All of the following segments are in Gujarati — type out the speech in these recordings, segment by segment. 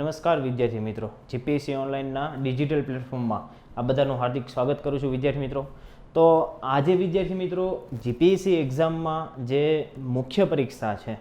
નમસ્કાર વિદ્યાર્થી મિત્રો, જીપીએસસી ઓનલાઈનના ડિજિટલ પ્લેટફોર્મમાં આ બધાનું હાર્દિક સ્વાગત કરું છું વિદ્યાર્થી મિત્રો. તો આજે વિદ્યાર્થી મિત્રો જીપીએસસી એક્ઝામમાં જે મુખ્ય પરીક્ષા છે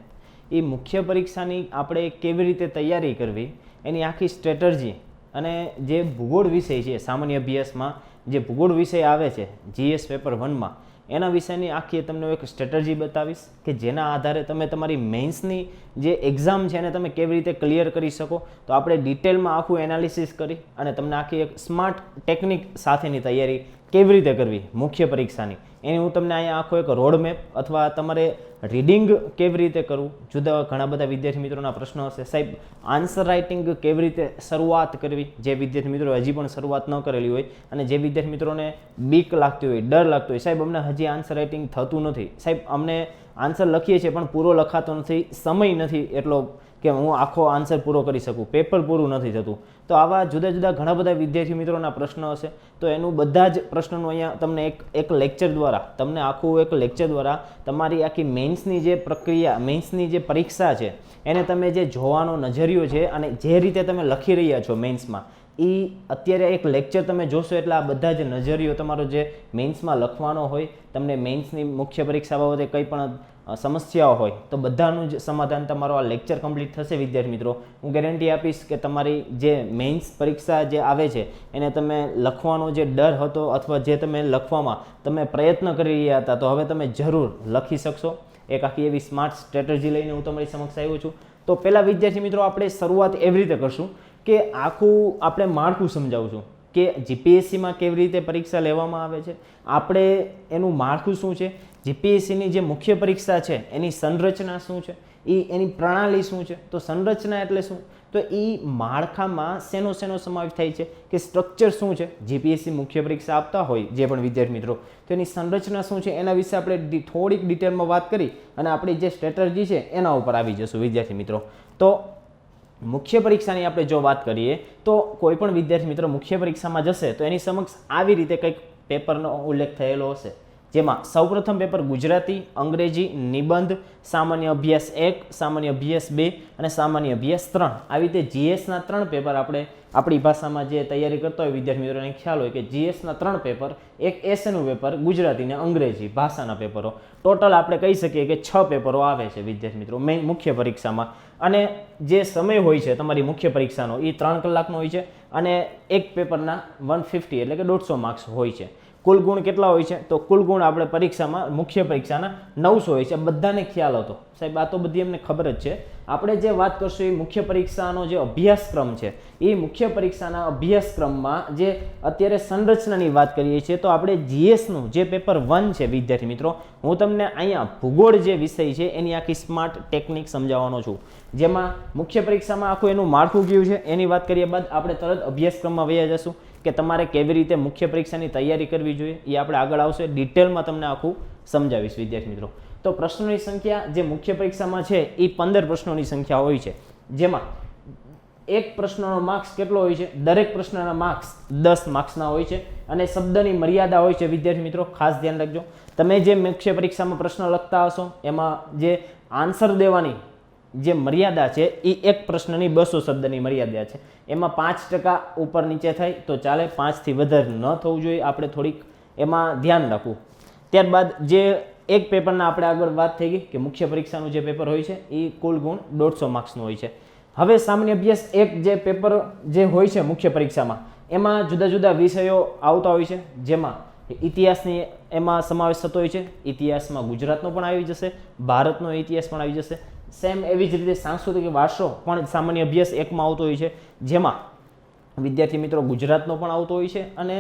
એ મુખ્ય પરીક્ષાની આપણે કેવી રીતે તૈયારી કરવી એની આખી સ્ટ્રેટર્જી અને જે ભૂગોળ વિષય છે સામાન્ય અભ્યાસમાં જે ભૂગોળ વિષય આવે છે જીએસ પેપર 1માં એના વિષયની આખી તમને એક સ્ટ્રેટર્જી બતાવીશ કે જેના આધારે તમે તમારી મેન્સની જે એક્ઝામ છે એને તમે કેવી રીતે ક્લિયર કરી શકો. તો આપણે ડિટેલમાં આખું એનાલિસિસ કરી અને તમને આખી એક સ્માર્ટ ટેકનિક સાથેની તૈયારી કેવી રીતે કરવી મુખ્ય પરીક્ષાની એની હું તમને અહીંયા આખો એક રોડ મેપ અથવા તમારે રીડિંગ કેવી રીતે કરવું. જુદા ઘણા બધા વિદ્યાર્થી મિત્રોના પ્રશ્નો હશે, સાહેબ આન્સર રાઇટિંગ કેવી રીતે શરૂઆત કરવી, જે વિદ્યાર્થી મિત્રો હજી પણ શરૂઆત ન કરેલી હોય અને જે વિદ્યાર્થી મિત્રોને બીક લાગતી હોય, ડર લાગતો હોય, સાહેબ અમને હજી આન્સર રાઇટિંગ થતું નથી, સાહેબ અમને આન્સર લખીએ છીએ પણ પૂરો લખાતો નથી, સમય નથી એટલો કે હું આખો આન્સર પૂરો કરી શકું, પેપર પૂરું નથી થતું. તો આવા જુદા જુદા ઘણા બધા વિદ્યાર્થી મિત્રોના પ્રશ્નો હશે. તો એનું બધા જ પ્રશ્નોનું અહીંયા તમને એક લેક્ચર દ્વારા તમને આખું એક લેક્ચર દ્વારા તમારી આખી મેન્સની જે પ્રક્રિયા, મેન્સની જે પરીક્ષા છે એને તમે જે જોવાનો નજરિયો છે અને જે રીતે તમે લખી રહ્યા છો મેન્સમાં એ અત્યારે એક લેક્ચર તમે જોશો એટલે આ બધા જ નજરિયો તમારો જે મેન્સમાં લખવાનો હોય, તમને મેન્સની મુખ્ય પરીક્ષા બાબતે કંઈ પણ સમસ્યાઓ હોય તો બધાનું જ સમાધાન તમારો આ લેક્ચર કમ્પ્લીટ થશે વિદ્યાર્થી મિત્રો. હું ગેરંટી આપીશ કે તમારી જે મેઇન્સ પરીક્ષા જે આવે છે એને તમે લખવાનો જે ડર હતો અથવા જે તમે લખવામાં તમે પ્રયત્ન કરી રહ્યા હતા તો હવે તમે જરૂર લખી શકશો. એક આખી એવી સ્માર્ટ સ્ટ્રેટેજી લઈને હું તમારી સમક્ષ આવ્યો છું. તો પહેલાં વિદ્યાર્થી મિત્રો આપણે શરૂઆત એવી રીતે કરશું કે આખું આપણે માળખું સમજાવું છું કે જીપીએસસીમાં કેવી રીતે પરીક્ષા લેવામાં આવે છે, આપણે એનું માળખું શું છે, જીપીએસસીની જે મુખ્ય પરીક્ષા છે એની સંરચના શું છે, એની પ્રણાલી શું છે. તો સંરચના એટલે શું, તો એ માળખામાં શેનો સમાવેશ થાય છે કે સ્ટ્રક્ચર શું છે. જીપીએસસી મુખ્ય પરીક્ષા આપતા હોય જે પણ વિદ્યાર્થી મિત્રો તો એની સંરચના શું છે એના વિશે આપણે થોડીક ડિટેલમાં વાત કરી અને આપણી જે સ્ટ્રેટર્જી છે એના ઉપર આવી જશું વિદ્યાર્થી મિત્રો. તો મુખ્ય પરીક્ષાની આપણે જો વાત કરીએ તો કોઈ પણ વિદ્યાર્થી મિત્રો મુખ્ય પરીક્ષામાં જશે તો એની સમક્ષ આવી રીતે કંઈક પેપરનો ઉલ્લેખ થયેલો હશે, જેમાં સૌપ્રથમ પેપર ગુજરાતી, અંગ્રેજી, નિબંધ, સામાન્ય અભ્યાસ 1, સામાન્ય અભ્યાસ 2 અને સામાન્ય અભ્યાસ 3 આવી રીતે જીએસના 3 પેપર આપણે આપણી ભાષામાં જે તૈયારી કરતા હોય વિદ્યાર્થી મિત્રોને ખ્યાલ હોય કે જીએસના 3 પેપર, એક એસએનું પેપર, ગુજરાતી અને અંગ્રેજી ભાષાના પેપરો, ટોટલ આપણે કહી શકીએ કે 6 પેપરો આવે છે વિદ્યાર્થી મિત્રો મેઇન મુખ્ય પરીક્ષામાં. અને જે સમય હોય છે તમારી મુખ્ય પરીક્ષાનો એ 3 કલાકનો હોય છે અને એક પેપરના 150 એટલે કે 150 માર્ક્સ હોય છે. કુલ ગુણ કેટલા હોય છે, તો કુલ ગુણ આપણે પરીક્ષામાં મુખ્ય પરીક્ષાના 900 હોય છે. બધાને ખ્યાલ હતો સાહેબ, આ તો બધી એમને ખબર જ છે. આપણે જે વાત કરશું એ મુખ્ય પરીક્ષાનો જે અભ્યાસક્રમ છે એ મુખ્ય પરીક્ષાના અભ્યાસક્રમમાં જે અત્યારે સંરચનાની વાત કરીએ છીએ તો આપણે જીએસનું જે પેપર 1 છે વિદ્યાર્થી મિત્રો, હું તમને અહીંયા ભૂગોળ જે વિષય છે એની આખી સ્માર્ટ ટેકનિક સમજાવવાનો છું, જેમાં મુખ્ય પરીક્ષામાં આખું એનું માળખું કયું છે એની વાત કર્યા બાદ આપણે તરત અભ્યાસક્રમમાં વયા જશું કે તમારે કેવી રીતે મુખ્ય પરીક્ષાની તૈયારી કરવી જોઈએ એ આપણે આગળ આવશે, ડિટેલમાં તમને આખું સમજાવીશ વિદ્યાર્થી મિત્રો. તો પ્રશ્નોની સંખ્યા જે મુખ્ય પરીક્ષામાં છે એ 15 પ્રશ્નોની સંખ્યા હોય છે, જેમાં એક પ્રશ્નનો માર્ક્સ કેટલો હોય છે, દરેક પ્રશ્નના માર્ક્સ 10 માર્ક્સના હોય છે અને શબ્દની મર્યાદા હોય છે વિદ્યાર્થી મિત્રો, ખાસ ધ્યાન રાખજો. તમે જે મુખ્ય પરીક્ષામાં પ્રશ્ન લખતા હશો એમાં જે આન્સર દેવાની જે મર્યાદા છે એ એક પ્રશ્નની 200 શબ્દની મર્યાદા છે, એમાં 5% ઉપર નીચે થાય તો ચાલે, 5 થી વધારે ન થવું જોઈએ, આપણે થોડીક એમાં ધ્યાન રાખવું. ત્યારબાદ જે એક પેપરના આપણે આગળ વાત થઈ ગઈ કે મુખ્ય પરીક્ષાનું જે પેપર હોય છે એ કુલ ગુણ 150 માર્ક્સનું હોય છે. હવે સામાન્ય અભ્યાસ 1 જે પેપર જે હોય છે મુખ્ય પરીક્ષામાં એમાં જુદા જુદા વિષયો આવતા હોય છે, જેમાં ઇતિહાસની એમાં સમાવેશ થતો હોય છે. ઇતિહાસમાં ગુજરાતનો પણ આવી જશે, ભારતનો ઇતિહાસ પણ આવી જશે. સેમ એવી જ રીતે સાંસ્કૃતિક વારસો પણ સામાન્ય અભ્યાસ 1માં આવતો હોય છે, જેમાં વિદ્યાર્થી મિત્રો ગુજરાતનો પણ આવતો હોય છે અને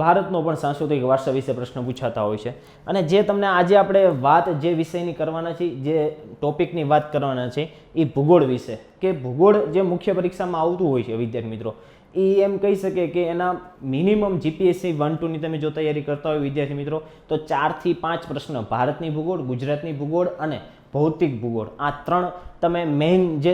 ભારતનો પણ સાંસ્કૃતિક વારસા વિશે પ્રશ્ન પૂછાતા હોય છે. અને જે તમને આજે આપણે વાત જે વિષયની કરવાના છે, જે ટોપિકની વાત કરવાના છે એ ભૂગોળ વિશે, કે ભૂગોળ જે મુખ્ય પરીક્ષામાં આવતું હોય છે વિદ્યાર્થી મિત્રો એ એમ કહી શકે કે એના મિનિમમ જીપીએસસી 1-2ની તમે જો તૈયારી કરતા હોય વિદ્યાર્થી મિત્રો તો 4 થી 5 પ્રશ્ન ભારતની ભૂગોળ, ગુજરાતની ભૂગોળ અને ભૌતિક ભૂગોળ, આ 3 તમે મેઇન જે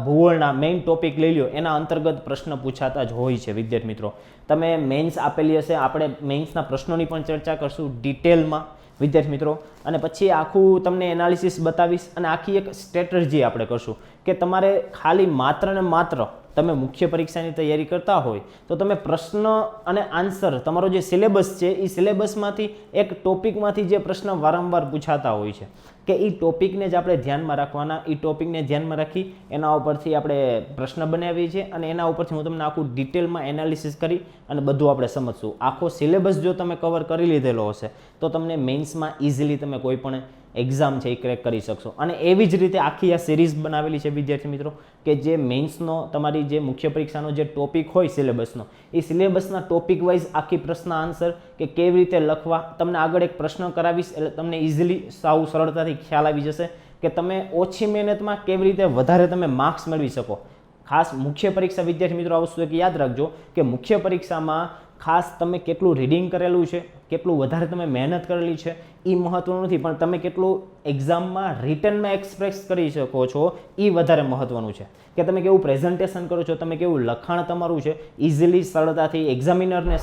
ભૂગોળના મેઇન ટોપિક લઈ લો એના અંતર્ગત પ્રશ્ન પૂછાતા જ હોય છે વિદ્યાર્થી મિત્રો. તમે મેઇન્સ આપેલી હશે, આપણે મેઇન્સના પ્રશ્નોની પણ ચર્ચા કરશું ડિટેલમાં વિદ્યાર્થી મિત્રો, અને પછી આખું તમને એનાલિસિસ બતાવીશ અને આખી એક સ્ટ્રેટજી આપણે કરશું કે તમારે ખાલી માત્ર ને માત્ર તમે મુખ્ય પરીક્ષાની તૈયારી કરતા હોય તો તમે પ્રશ્ન અને આન્સર, તમારો જે સિલેબસ છે એ સિલેબસમાંથી એક ટોપિકમાંથી જે પ્રશ્ન વારંવાર પૂછાતા હોય છે કે એ ટોપિકને જ આપણે ધ્યાનમાં રાખવાના, એ ટોપિકને ધ્યાનમાં રાખી એના ઉપરથી આપણે પ્રશ્ન બનાવીએ છીએ અને એના ઉપરથી હું તમને આખું ડિટેલમાં એનાલિસિસ કરી અને બધું આપણે સમજશું. આખો સિલેબસ જો તમે કવર કરી લીધેલો હશે તો તમને મેઇન્સમાં ઇઝીલી તમે કોઈ પણ એક્ઝામ છે એ ક્રેક કરી શકશો. અને એવી જ રીતે આખી આ સિરીઝ બનાવેલી છે વિદ્યાર્થી મિત્રો કે જે મેઇન્સનો તમારી જે મુખ્ય પરીક્ષાનો જે ટોપિક હોય સિલેબસનો, એ સિલેબસના ટોપિક વાઇઝ આખી પ્રશ્ન આન્સર કે કેવી રીતે લખવા, તમને આગળ એક પ્રશ્ન કરાવીશ એટલે તમને ઇઝીલી સાવ સરળતાથી ખ્યાલ આવી જશે કે તમે ઓછી મહેનતમાં કેવી રીતે વધારે તમે માર્ક્સ મેળવી શકો. ખાસ મુખ્ય પરીક્ષા વિદ્યાર્થી મિત્રો આ વસ્તુ એક યાદ રાખજો કે મુખ્ય પરીક્ષામાં ખાસ તમે કેટલું રીડિંગ કરેલું છે, કેટલું વધારે તમે મહેનત કરેલી છે એ મહત્વનું નથી, પણ તમે કેટલું એક્ઝામમાં રિટર્નમાં એક્સપ્રેસ કરી શકો છો એ વધારે મહત્વનું છે કે તમે કેવું પ્રેઝન્ટેશન કરો છો, તમે કેવું લખાણ તમારું છે ઇઝીલી સરળતાથી એક્ઝામિનરને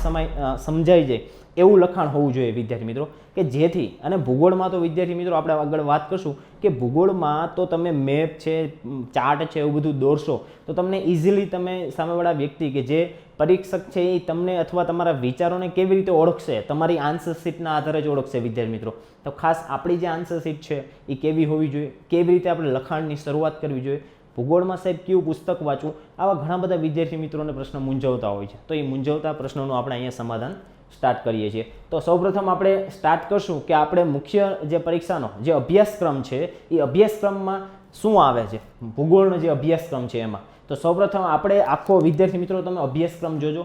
સમજાઈ જાય એવું લખાણ હોવું જોઈએ વિદ્યાર્થી મિત્રો, કે જેથી, અને ભૂગોળમાં તો વિદ્યાર્થી મિત્રો આપણે આગળ વાત કરશું કે ભૂગોળમાં તો તમે મેપ છે, ચાર્ટ છે એવું બધું દોરશો તો તમને ઇઝીલી તમે સામેવાળા વ્યક્તિ કે જે પરીક્ષક છે એ તમને અથવા તમારા વિચારોને કેવી રીતે ઓળખશે, તમારી આન્સર શીટના આધારે જ ઓળખશે વિદ્યાર્થી મિત્રો. તો ખાસ આપણી જે આન્સર શીટ છે એ કેવી હોવી જોઈએ, કેવી રીતે આપણે લખાણની શરૂઆત કરવી જોઈએ, ભૂગોળમાં સાહેબ કયું પુસ્તક વાંચવું, આવા ઘણા બધા વિદ્યાર્થી મિત્રોને પ્રશ્ન મૂંઝવતા હોય છે. તો એ મૂંઝવતા પ્રશ્નોનું આપણે અહીંયા સમાધાન સ્ટાર્ટ કરીએ છીએ. તો સૌપ્રથમ આપણે સ્ટાર્ટ કરશું કે આપણે મુખ્ય જે પરીક્ષાનો જે અભ્યાસક્રમ છે એ અભ્યાસક્રમમાં શું આવે છે, ભૂગોળનો જે અભ્યાસક્રમ છે એમાં. તો સૌપ્રથમ આપણે આખો વિદ્યાર્થી મિત્રો તમે અભ્યાસક્રમ જોજો,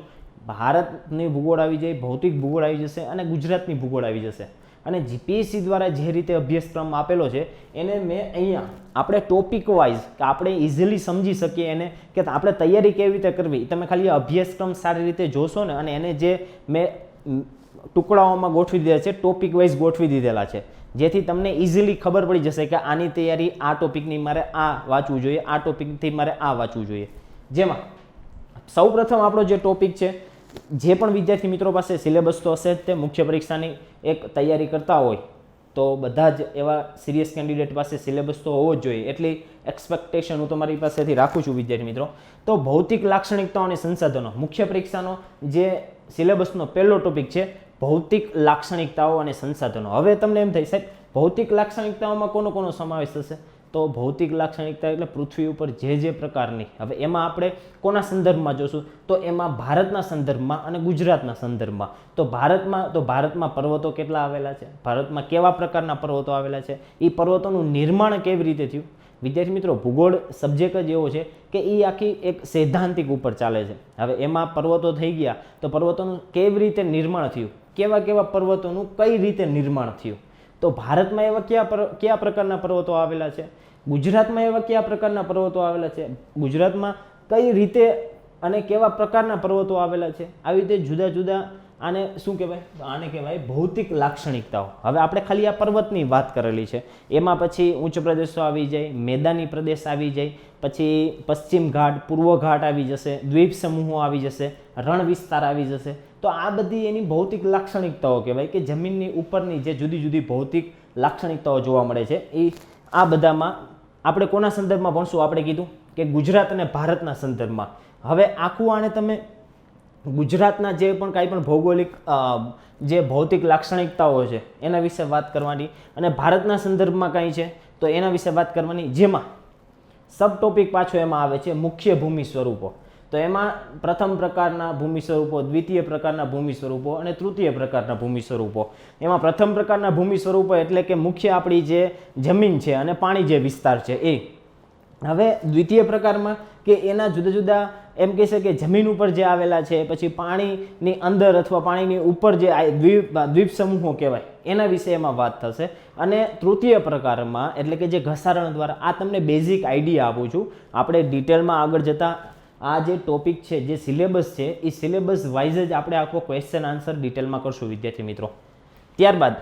ભારતની ભૂગોળ આવી જાય, ભૌતિક ભૂગોળ આવી જશે અને ગુજરાતની ભૂગોળ આવી જશે. અને જીપીએસસી દ્વારા જે રીતે અભ્યાસક્રમ આપેલો છે એને મેં અહીંયા આપણે ટોપિક વાઇઝ કે આપણે ઇઝીલી સમજી શકીએ એને કે આપણે તૈયારી કેવી રીતે કરવી, તમે ખાલી અભ્યાસક્રમ સારી રીતે જોશો ને અને એને જે મેં ટુકડાઓમાં ગોઠવી દીધા છે, ટોપિક વાઇઝ ગોઠવી દીધેલા છે, જેથી તમને ઇઝીલી ખબર પડી જશે કે આની તૈયારી આ ટોપિકની મારે આ વાંચવું જોઈએ, આ ટોપિકથી મારે આ વાંચવું જોઈએ. જેમાં સૌપ્રથમ આપણો જે ટોપિક છે, જે પણ વિદ્યાર્થી મિત્રો પાસે સિલેબસ તો હશે જ, તે મુખ્ય પરીક્ષાની એક તૈયારી કરતા હોય તો બધા જ એવા સિરિયસ કેન્ડિડેટ પાસે સિલેબસ તો હોવો જ જોઈએ, એટલી એક્સપેક્ટેશન હું તમારી પાસેથી રાખું છું વિદ્યાર્થી મિત્રો. તો ભૌતિક લાક્ષણિકતાઓ અને સંસાધનો, મુખ્ય પરીક્ષાનો જે સિલેબસનો પહેલો ટોપિક છે ભૌતિક લાક્ષણિકતાઓ અને સંસાધનો. હવે તમને એમ થાય સાહેબ ભૌતિક લાક્ષણિકતાઓમાં કોનો સમાવેશ થશે, તો ભૌતિક લાક્ષણિકતા એટલે પૃથ્વી ઉપર જે પ્રકારની, હવે એમાં આપણે કોના સંદર્ભમાં જોશું તો એમાં ભારતના સંદર્ભમાં અને ગુજરાતના સંદર્ભમાં. તો ભારતમાં પર્વતો કેટલા આવેલા છે, ભારતમાં કેવા પ્રકારના પર્વતો આવેલા છે, એ પર્વતોનું નિર્માણ કેવી રીતે થયું. વિદ્યાર્થી મિત્રો ભૂગોળ સબ્જેક્ટ જ એવો છે કે એ આખી એક સૈદ્ધાંતિક ઉપર ચાલે છે. હવે એમાં પર્વતો થઈ ગયા તો પર્વતોનું કેવી રીતે નિર્માણ થયું, કેવા પર્વતોનું કઈ રીતે નિર્માણ થયું. તો ભારતમાં એવા કયા પ્રકારના પર્વતો આવેલા છે, ગુજરાતમાં એવા કયા પ્રકારના પર્વતો આવેલા છે, ગુજરાતમાં કઈ રીતે અને કેવા પ્રકારના પર્વતો આવેલા છે. આવી રીતે જુદા જુદા આને શું કહેવાય, આને કહેવાય ભૌતિક લાક્ષણિકતાઓ. હવે આપણે ખાલી આ પર્વતની વાત કરેલી છે, એમાં પછી ઉચ્ચ પ્રદેશો આવી જાય, મેદાની પ્રદેશ આવી જાય, પછી પશ્ચિમ ઘાટ, પૂર્વ ઘાટ આવી જશે, દ્વીપ સમૂહો આવી જશે, રણ વિસ્તાર આવી જશે. તો આ બધી એની ભૌતિક લાક્ષણિકતાઓ કહેવાય કે જમીનની ઉપરની જે જુદી જુદી ભૌતિક લાક્ષણિકતાઓ જોવા મળે છે. એ આ બધામાં આપણે કોના સંદર્ભમાં ભણશું, આપણે કીધું કે ગુજરાત અને ભારતના સંદર્ભમાં. હવે આખું આને તમે ગુજરાતના જે પણ કાંઈ પણ ભૌગોલિક જે ભૌતિક લાક્ષણિકતાઓ છે એના વિશે વાત કરવાની અને ભારતના સંદર્ભમાં કાંઈ છે તો એના વિશે વાત કરવાની. જેમાં સબ ટોપિક પાછો એમાં આવે છે મુખ્ય ભૂમિ સ્વરૂપો. તો એમાં પ્રથમ પ્રકારના ભૂમિ સ્વરૂપો, દ્વિતીય પ્રકારના ભૂમિ સ્વરૂપો અને તૃતીય પ્રકારના ભૂમિ સ્વરૂપો. એમાં પ્રથમ પ્રકારના ભૂમિ સ્વરૂપો એટલે કે મુખ્ય આપણી જે જમીન છે અને પાણી જે વિસ્તાર છે એ. હવે દ્વિતીય પ્રકારમાં કે એના જુદા જુદા એમ કહે છે કે જમીન ઉપર જે આવેલા છે, પછી પાણીની અંદર અથવા પાણીની ઉપર જે દ્વીપ સમૂહો કહેવાય એના વિશે એમાં વાત થશે. અને તૃતીય પ્રકારમાં એટલે કે જે ઘસારણ દ્વારા, આ તમને બેઝિક આઈડિયા આપું છું, આપણે ડિટેલમાં આગળ જતા આ જે ટોપિક છે, જે સિલેબસ છે એ સિલેબસ વાઇઝ જ આપણે આખો ક્વેશ્ચન આન્સર ડિટેલમાં કરશું વિદ્યાર્થી મિત્રો. ત્યારબાદ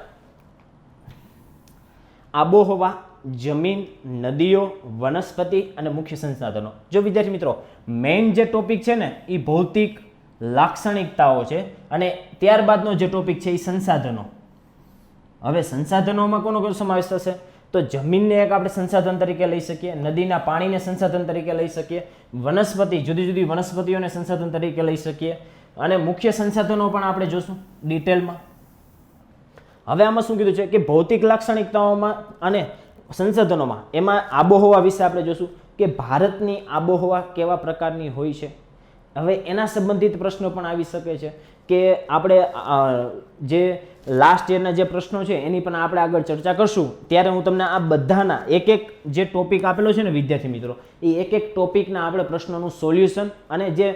આબોહવા જમીન, નદીઓ, વનસ્પતિ અને મુખ્ય સંસાધનો. જો વિદ્યાર્થી મિત્રો મેઇન જે ટોપિક છે ને એ ભૌતિક લાક્ષણિકતાઓ છે અને ત્યારબાદનો જે ટોપિક છે એ સંસાધનો. હવે સંસાધનોમાં કોનો સમાવેશ થશે? તો જમીનને એક આપણે સંસાધન તરીકે લઈ શકીએ, નદીના પાણીને સંસાધન તરીકે લઈ શકીએ, વનસ્પતિ જુદી જુદી વનસ્પતિઓને સંસાધન તરીકે લઈ શકીએ અને મુખ્ય સંસાધનો પણ આપણે જોશું ડિટેલમાં. હવે આમાં શું કીધું છે કે ભૌતિક લાક્ષણિકતાઓમાં અને સંસાધનોમાં એમાં આબોહવા વિશે આપણે જોશું કે ભારતની આબોહવા કેવા પ્રકારની હોય છે. હવે એના સંબંધિત પ્રશ્નો પણ આવી શકે છે કે આપણે જે લાસ્ટ યરના જે પ્રશ્નો છે એની પણ આપણે આગળ ચર્ચા કરશું ત્યારે હું તમને આ બધાના એક એક જે ટોપિક આપેલો છે ને વિદ્યાર્થી મિત્રો એ એક એક ટોપિકના આપણે પ્રશ્નોનું સોલ્યુશન અને જે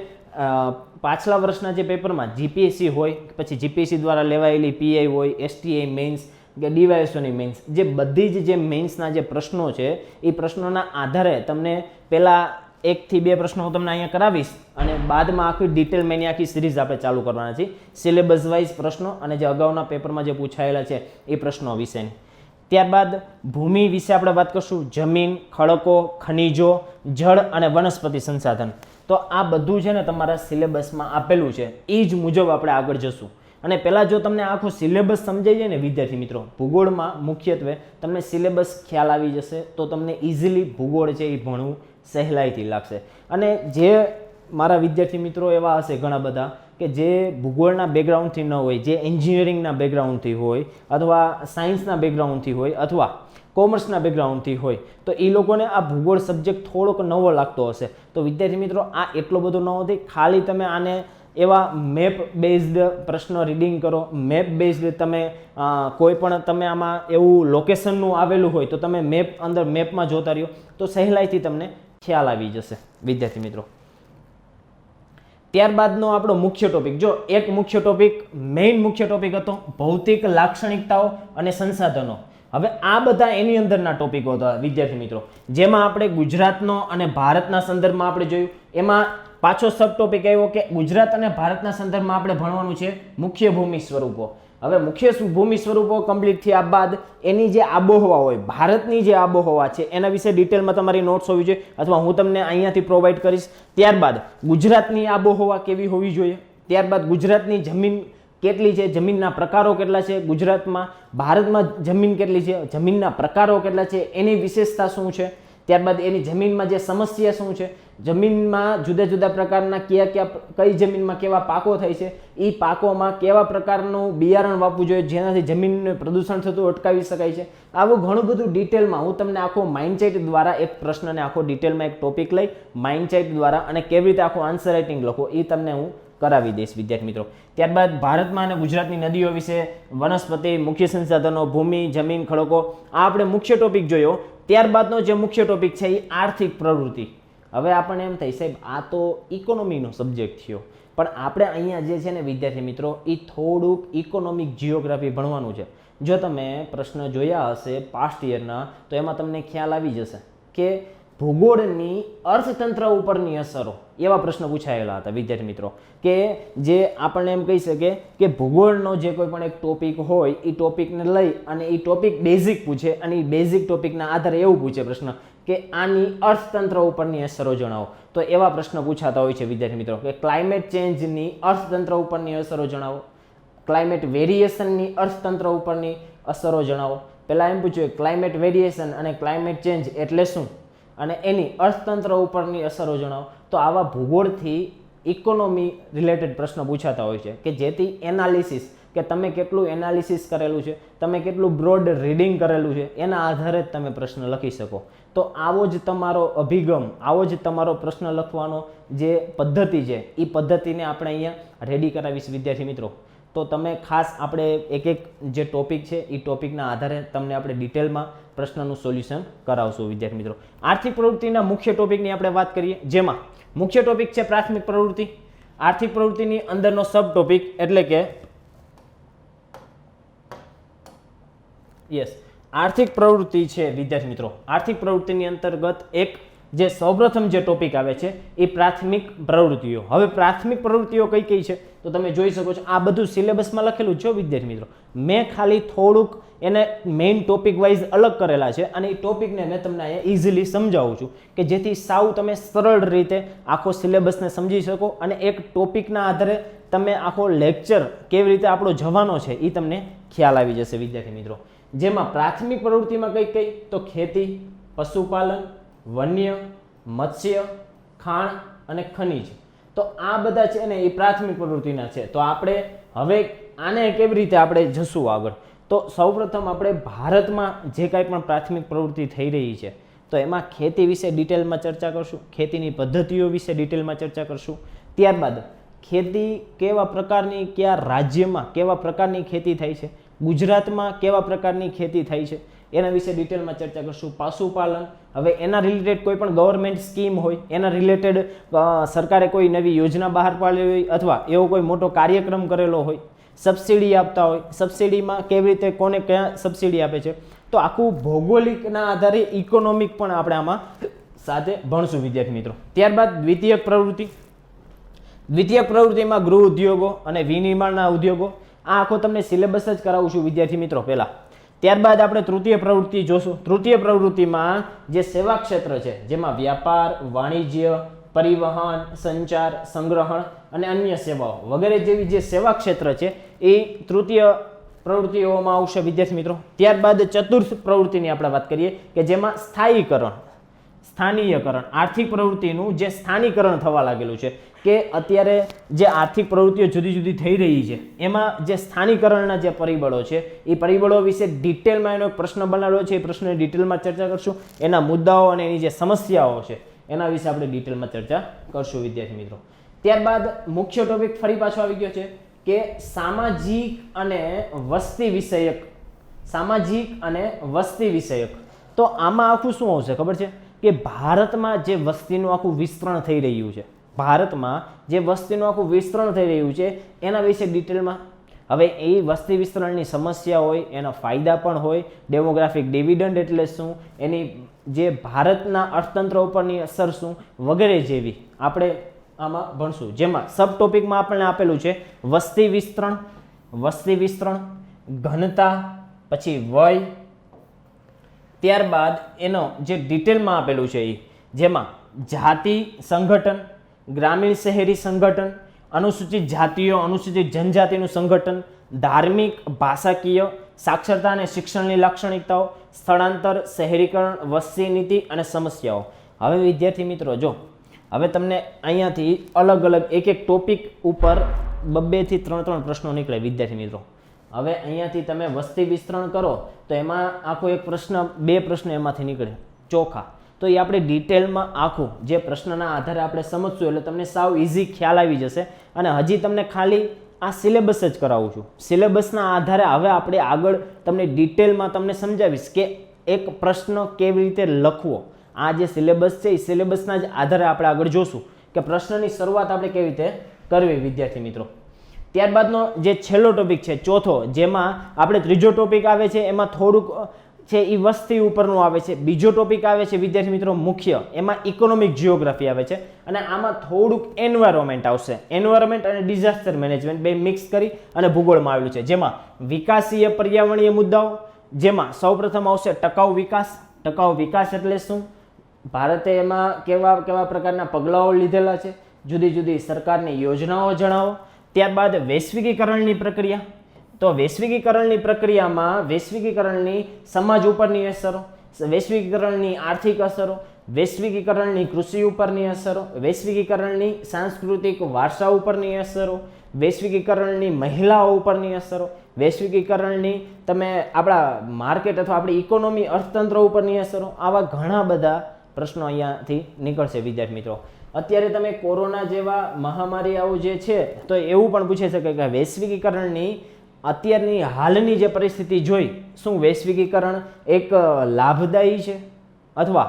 પાછલા વર્ષના જે પેપરમાં જીપીએસસી હોય પછી જીપીએસસી દ્વારા લેવાયેલી પીઆઈ હોય, એસટીઆઈ મેઇન્સ કે ડીવાયએસઓની મેઇન્સ, જે બધી જ જે મેઇન્સના જે પ્રશ્નો છે એ પ્રશ્નોના આધારે તમને પહેલાં 1 થી 2 પ્રશ્નો હું તમને અહીંયા કરાવીશ અને બાદમાં આખી ડિટેલ મેની આખી સિરીઝ આપણે ચાલુ કરવાના છે સિલેબસ વાઇઝ પ્રશ્નો અને જે અગાઉના પેપરમાં જે પૂછાયેલા છે એ પ્રશ્નો વિશેની. ત્યારબાદ ભૂમિ વિશે આપણે વાત કરશું, જમીન, ખડકો, ખનિજો, જળ અને વનસ્પતિ સંસાધન. તો આ બધું છે ને તમારા સિલેબસમાં આપેલું છે એ જ મુજબ આપણે આગળ જશું. અને પહેલાં જો તમને આખો સિલેબસ સમજાઈ જાય ને વિદ્યાર્થી મિત્રો, ભૂગોળમાં મુખ્યત્વે તમને સિલેબસ ખ્યાલ આવી જશે તો તમને ઇઝીલી ભૂગોળ છે એ ભણવું સહેલાઈથી લાગશે. અને જે મારા વિદ્યાર્થી મિત્રો એવા હશે ઘણા બધા કે જે ભૂગોળના બેકગ્રાઉન્ડથી ન હોય, જે એન્જિનિયરિંગના બેકગ્રાઉન્ડથી હોય અથવા સાયન્સના બેકગ્રાઉન્ડથી હોય અથવા કોમર્સના બેકગ્રાઉન્ડથી હોય તો એ લોકોને આ ભૂગોળ સબ્જેક્ટ થોડોક નવો લાગતો હશે. તો વિદ્યાર્થી મિત્રો આ એટલો બધો ન હોય, ખાલી તમે આને એવા મેપ બેઝડ પ્રશ્ન રીડિંગ કરો, મેપ બેઝડ તમે કોઈ પણ તમે આમાં એવું લોકેશનનું આવેલું હોય તો તમે મેપમાં જોતા રહ્યો તો સહેલાઈથી તમને ખ્યાલ આવી જશે વિદ્યાર્થી મિત્રો. ત્યારબાદનો આપણો મુખ્ય ટોપિક, જો એક મુખ્ય ટોપિક મેઇન મુખ્ય ટોપિક હતો ભૌતિક લાક્ષણિકતાઓ અને સંસાધનો. હવે આ બધા એની અંદરના ટોપિકો હતા વિદ્યાર્થી મિત્રો, જેમાં આપણે ગુજરાતનો અને ભારતના સંદર્ભમાં આપણે જોયું. એમાં પાછો સબ ટોપિક આવ્યો કે ગુજરાત અને ભારતના સંદર્ભમાં આપણે ભણવાનું છે મુખ્ય ભૂમિ સ્વરૂપો. હવે મુખ્ય ભૂમિ સ્વરૂપો કમ્પ્લીટ થયા બાદ એની જે આબોહવા હોય, ભારતની જે આબોહવા છે એના વિશે ડિટેલમાં તમારી નોટ્સ હોવી જોઈએ અથવા હું તમને અહીંયાથી પ્રોવાઈડ કરીશ. ત્યારબાદ ગુજરાતની આબોહવા કેવી હોવી જોઈએ, ત્યારબાદ ગુજરાતની જમીન કેટલી છે, જમીનના પ્રકારો કેટલા છે, ગુજરાતમાં ભારતમાં જમીન કેટલી છે, જમીનના પ્રકારો કેટલા છે, એની વિશેષતા શું છે, ત્યારબાદ એની જમીનમાં જે સમસ્યા શું છે, જમીનમાં જુદા જુદા પ્રકારના કઈ જમીનમાં કેવા પાકો થાય છે, એ પાકોમાં કેવા પ્રકારનું બિયારણ વાપવું જોઈએ જેનાથી જમીનનું પ્રદૂષણ થતું અટકાવી શકાય છે. આવું ઘણું બધું ડિટેલમાં હું તમને આખો માઇન્ડસેટ દ્વારા એક પ્રશ્નને આખો ડિટેલમાં એક ટોપિક લઈ માઇન્ડસેટ દ્વારા અને કેવી રીતે આખો આન્સર રાઇટિંગ લખો એ તમને હું કરાવી દઈશ વિદ્યાર્થી મિત્રો. ત્યારબાદ ભારતમાં અને ગુજરાતની નદીઓ વિશે, વનસ્પતિ, મુખ્ય સંસાધનો, ભૂમિ, જમીન, ખડકો આ આપણે મુખ્ય ટોપિક જોયો. ત્યારબાદનો જે મુખ્ય ટોપિક છે એ આર્થિક પ્રવૃત્તિ. હવે આપણને એમ થાય સાહેબ આ તો ઇકોનોમીનો સબ્જેક્ટ થયો, પણ આપણે અહીંયા જે છે ને વિદ્યાર્થી મિત્રો એ થોડુંક ઇકોનોમિક જિયોગ્રાફી ભણવાનું છે. જો તમે પ્રશ્ન જોયા હશે પાસ્ટ યરના તો એમાં તમને ખ્યાલ આવી જશે કે ભૂગોળની અર્થતંત્ર ઉપરની અસરો એવા પ્રશ્ન પૂછાયેલા હતા વિદ્યાર્થી મિત્રો, કે જે આપણને એમ કહી શકે કે ભૂગોળનો જે કોઈ પણ એક ટોપિક હોય એ ટોપિકને લઈ અને એ ટોપિક બેઝિક પૂછે અને એ બેઝિક ટોપિકના આધારે એવું પૂછે પ્રશ્ન કે આની અર્થતંત્ર ઉપરની અસરો જણાવો. તો એવા પ્રશ્ન પૂછાતા હોય છે વિદ્યાર્થી મિત્રો કે ક્લાઇમેટ ચેન્જની અર્થતંત્ર ઉપરની અસરો જણાવો, ક્લાઇમેટ વેરિએશનની અર્થતંત્ર ઉપરની અસરો જણાવો. પહેલાં એમ પૂછ્યું ક્લાઇમેટ વેરિએશન અને ક્લાઇમેટ ચેન્જ એટલે શું અને એની અર્થતંત્ર ઉપરની અસરો જણાવો. તો આવા ભૂગોળથી ઇકોનોમી રિલેટેડ પ્રશ્નો પૂછાતા હોય છે કે જેથી એનાલિસિસ કે તમે કેટલું એનાલિસિસ કરેલું છે, તમે કેટલું બ્રોડ રીડિંગ કરેલું છે એના આધારે જ તમે પ્રશ્ન લખી શકો. તો આવો જ તમારો અભિગમ, આવો જ તમારો પ્રશ્ન લખવાનો જે પદ્ધતિ છે એ પદ્ધતિને આપણે અહીંયા રેડી કરાવીશ વિદ્યાર્થી મિત્રો. તો તમે ખાસ આપણે એક એક જે ટોપિક છે એ ટોપિકના આધારે તમને આપણે ડિટેલમાં પ્રશ્નનું સોલ્યુશન કરાવશું વિદ્યાર્થી મિત્રો. આર્થિક પ્રવૃત્તિના મુખ્ય ટોપિકની આપણે વાત કરીએ, જેમાં મુખ્ય ટોપિક છે પ્રાથમિક પ્રવૃત્તિ. આર્થિક પ્રવૃત્તિની અંદરનો સબ ટોપિક એટલે કે આર્થિક પ્રવૃત્તિ છે વિદ્યાર્થી મિત્રો. આર્થિક પ્રવૃત્તિની અંતર્ગત એક જે સૌપ્રથમ જે ટોપિક આવે છે એ પ્રાથમિક પ્રવૃત્તિઓ. હવે પ્રાથમિક પ્રવૃત્તિઓ કઈ કઈ છે તો તમે જોઈ શકો છો, આ બધું સિલેબસમાં લખેલું છે વિદ્યાર્થી મિત્રો. મેં ખાલી થોડુંક એને મેઇન ટોપિક વાઇઝ અલગ કરેલા છે અને એ ટોપિકને મેં તમને અહીંયા ઇઝીલી સમજાવું છું કે જેથી સાવ તમે સરળ રીતે આખો સિલેબસને સમજી શકો અને એક ટોપિકના આધારે તમે આખો લેક્ચર કેવી રીતે આપણો જવાનો છે એ તમને ખ્યાલ આવી જશે વિદ્યાર્થી મિત્રો. જેમાં પ્રાથમિક પ્રવૃત્તિમાં કઈ તો ખેતી, પશુપાલન, વન્ય, મત્સ્ય, ખાણ અને ખનિજ. તો આ બધા છે ને એ પ્રાથમિક પ્રવૃત્તિના છે. તો આપણે હવે આને કેવી રીતે આપણે જશું આગળ, તો સૌપ્રથમ આપણે ભારતમાં જે કાંઈ પણ પ્રાથમિક પ્રવૃત્તિ થઈ રહી છે તો એમાં ખેતી વિશે ડિટેલમાં ચર્ચા કરશું, ખેતીની પદ્ધતિઓ વિશે ડિટેલમાં ચર્ચા કરશું. ત્યારબાદ ખેતી કેવા પ્રકારની, કયા રાજ્યમાં કેવા પ્રકારની ખેતી થાય છે, ગુજરાતમાં કેવા પ્રકારની ખેતી થાય છે એના વિશે ડિટેલમાં ચર્ચા કરશું. પશુપાલન, હવે એના રિલેટેડ કોઈ પણ ગવર્મેન્ટ સ્કીમ હોય, એના રિલેટેડ સરકારે કોઈ નવી યોજના બહાર પાડી હોય અથવા એવો કોઈ મોટો કાર્યક્રમ કરેલો હોય, સબસિડી આપતા હોય, સબસિડીમાં કેવી રીતે કોને કયા સબસિડી આપે છે, તો આખું ભૌગોલિકના આધારે ઇકોનોમિક પણ આપણે આમાં સાથે ભણશું વિદ્યાર્થી મિત્રો. ત્યારબાદ દ્વિતીય પ્રવૃત્તિમાં ગૃહ ઉદ્યોગો અને વિનિર્માણના ઉદ્યોગો, આ આખો તમને સિલેબસ જ કરાવું છું વિદ્યાર્થી મિત્રો પહેલા. ત્યારબાદ આપણે તૃતીય પ્રવૃત્તિ જોશું. તૃતીય પ્રવૃત્તિમાં જે સેવા ક્ષેત્ર છે જેમાં વ્યાપાર, વાણિજ્ય, પરિવહન, સંચાર, સંગ્રહણ અને અન્ય સેવાઓ વગેરે જેવી જે સેવા ક્ષેત્ર છે એ તૃતીય પ્રવૃત્તિઓમાં આવશે વિદ્યાર્થી મિત્રો. ત્યારબાદ ચતુર્થ પ્રવૃત્તિની આપણે વાત કરીએ કે જેમાં સ્થાનીયકરણ, આર્થિક પ્રવૃત્તિનું જે સ્થાનીકરણ થવા લાગેલું છે કે અત્યારે જે આર્થિક પ્રવૃત્તિઓ જુદી જુદી થઈ રહી છે એમાં જે સ્થાનીકરણના જે પરિબળો છે એ પરિબળો વિશે ડિટેલમાં એનો એક પ્રશ્ન બનાવેલો છે. એ પ્રશ્નની ડિટેલમાં ચર્ચા કરશું. એના મુદ્દાઓ અને એની જે સમસ્યાઓ છે એના વિશે આપણે ડિટેલમાં ચર્ચા કરશું વિદ્યાર્થી મિત્રો. ત્યારબાદ મુખ્ય ટોપિક ફરી પાછો આવી ગયો છે કે સામાજિક અને વસ્તી વિષયક. તો આમાં આખું શું આવશે ખબર છે કે ભારતમાં જે વસ્તીનું આખું વિસ્તરણ થઈ રહ્યું છે, એના વિશે ડિટેલમાં. હવે એ વસ્તી વિસ્તરણની સમસ્યા હોય, એના ફાયદા પણ હોય, ડેમોગ્રાફિક ડિવિડન્ડ એટલે શું, એની જે ભારતના અર્થતંત્ર ઉપરની અસર શું વગેરે જેવી આપણે આમાં ભણશું. જેમાં સબ ટોપિકમાં આપણને આપેલું છે વસ્તી વિસ્તરણ, ઘનતા, પછી વય, ત્યારબાદ એનો જે ડિટેલમાં આપેલું છે એ જેમાં જાતિ સંગઠન, ગ્રામીણ શહેરી સંગઠન, અનુસૂચિત જાતિઓ અનુસૂચિત જનજાતિનું સંગઠન, ધાર્મિક, ભાષાકીય, સાક્ષરતા અને શિક્ષણની લાક્ષણિકતાઓ, સ્થળાંતર, શહેરીકરણ, વસ્તી નીતિ અને સમસ્યાઓ. હવે વિદ્યાર્થી મિત્રો જો હવે તમને અહીંયાથી અલગ અલગ એક ટોપિક ઉપર 2 થી 3 પ્રશ્નો નીકળે વિદ્યાર્થી મિત્રો. હવે અહીંયાથી તમે વસ્તી વિસ્તરણ કરો તો એમાં આખો એક પ્રશ્ન, 2 પ્રશ્ન એમાંથી નીકળે ચોખા. તો એ આપણે ડિટેલમાં આખું જે પ્રશ્નના આધારે આપણે સમજશું એટલે તમને સાવ ઇઝી ખ્યાલ આવી જશે. અને હજી તમને ખાલી આ સિલેબસ જ કરાવું છું. સિલેબસના આધારે હવે આપણે આગળ તમને ડિટેલમાં તમને સમજાવીશ કે એક પ્રશ્ન કેવી રીતે લખવો. આ જે સિલેબસ છે એ સિલેબસના જ આધારે આપણે આગળ જોશું કે પ્રશ્નની શરૂઆત આપણે કેવી રીતે કરવી વિદ્યાર્થી મિત્રો. ત્યારબાદનો જે છેલ્લો ટોપિક છે ચોથો, જેમાં આપણે ત્રીજો ટોપિક આવે છે એમાં થોડુંક છે એ વસ્તી ઉપરનું આવે છે. બીજો ટોપિક આવે છે વિદ્યાર્થી મિત્રો મુખ્ય, એમાં ઇકોનોમિક જિયોગ્રાફી આવે છે અને આમાં થોડુંક એન્વાયરમેન્ટ આવશે. એન્વાયરમેન્ટ અને ડિઝાસ્ટર મેનેજમેન્ટ બે મિક્સ કરી અને ભૂગોળમાં આવેલું છે. જેમાં વિકાસીય પર્યાવરણીય મુદ્દાઓ, જેમાં સૌપ્રથમ આવશે ટકાઉ વિકાસ. ટકાઉ વિકાસ એટલે શું, ભારતે એમાં કેવા પ્રકારના પગલાઓ લીધેલા છે, જુદી જુદી સરકારની યોજનાઓ જણાવો. ત્યારબાદ વૈશ્વિકીકરણની પ્રક્રિયા. તો વૈશ્વિકીકરણની પ્રક્રિયામાં વૈશ્વિકીકરણની સમાજ ઉપરની અસરો, વૈશ્વિકીકરણની આર્થિક અસરો, વૈશ્વિકીકરણની કૃષિ ઉપરની અસરો, વૈશ્વિકીકરણની સાંસ્કૃતિક વારસા ઉપરની અસરો, વૈશ્વિકીકરણની મહિલાઓ ઉપરની અસરો, વૈશ્વિકીકરણની તમે આપણા માર્કેટ અથવા આપણી ઇકોનોમી અર્થતંત્ર ઉપરની અસરો. આવા ઘણા બધા પ્રશ્નો અહીંયાથી નીકળશે વિદ્યાર્થી મિત્રો. અત્યારે તમે કોરોના જેવા મહામારીઓ જે છે તો એવું પણ પૂછી શકે કે વૈશ્વિકીકરણની અત્યારની હાલની જે પરિસ્થિતિ જોઈ શું વૈશ્વિકીકરણ એક લાભદાયી છે અથવા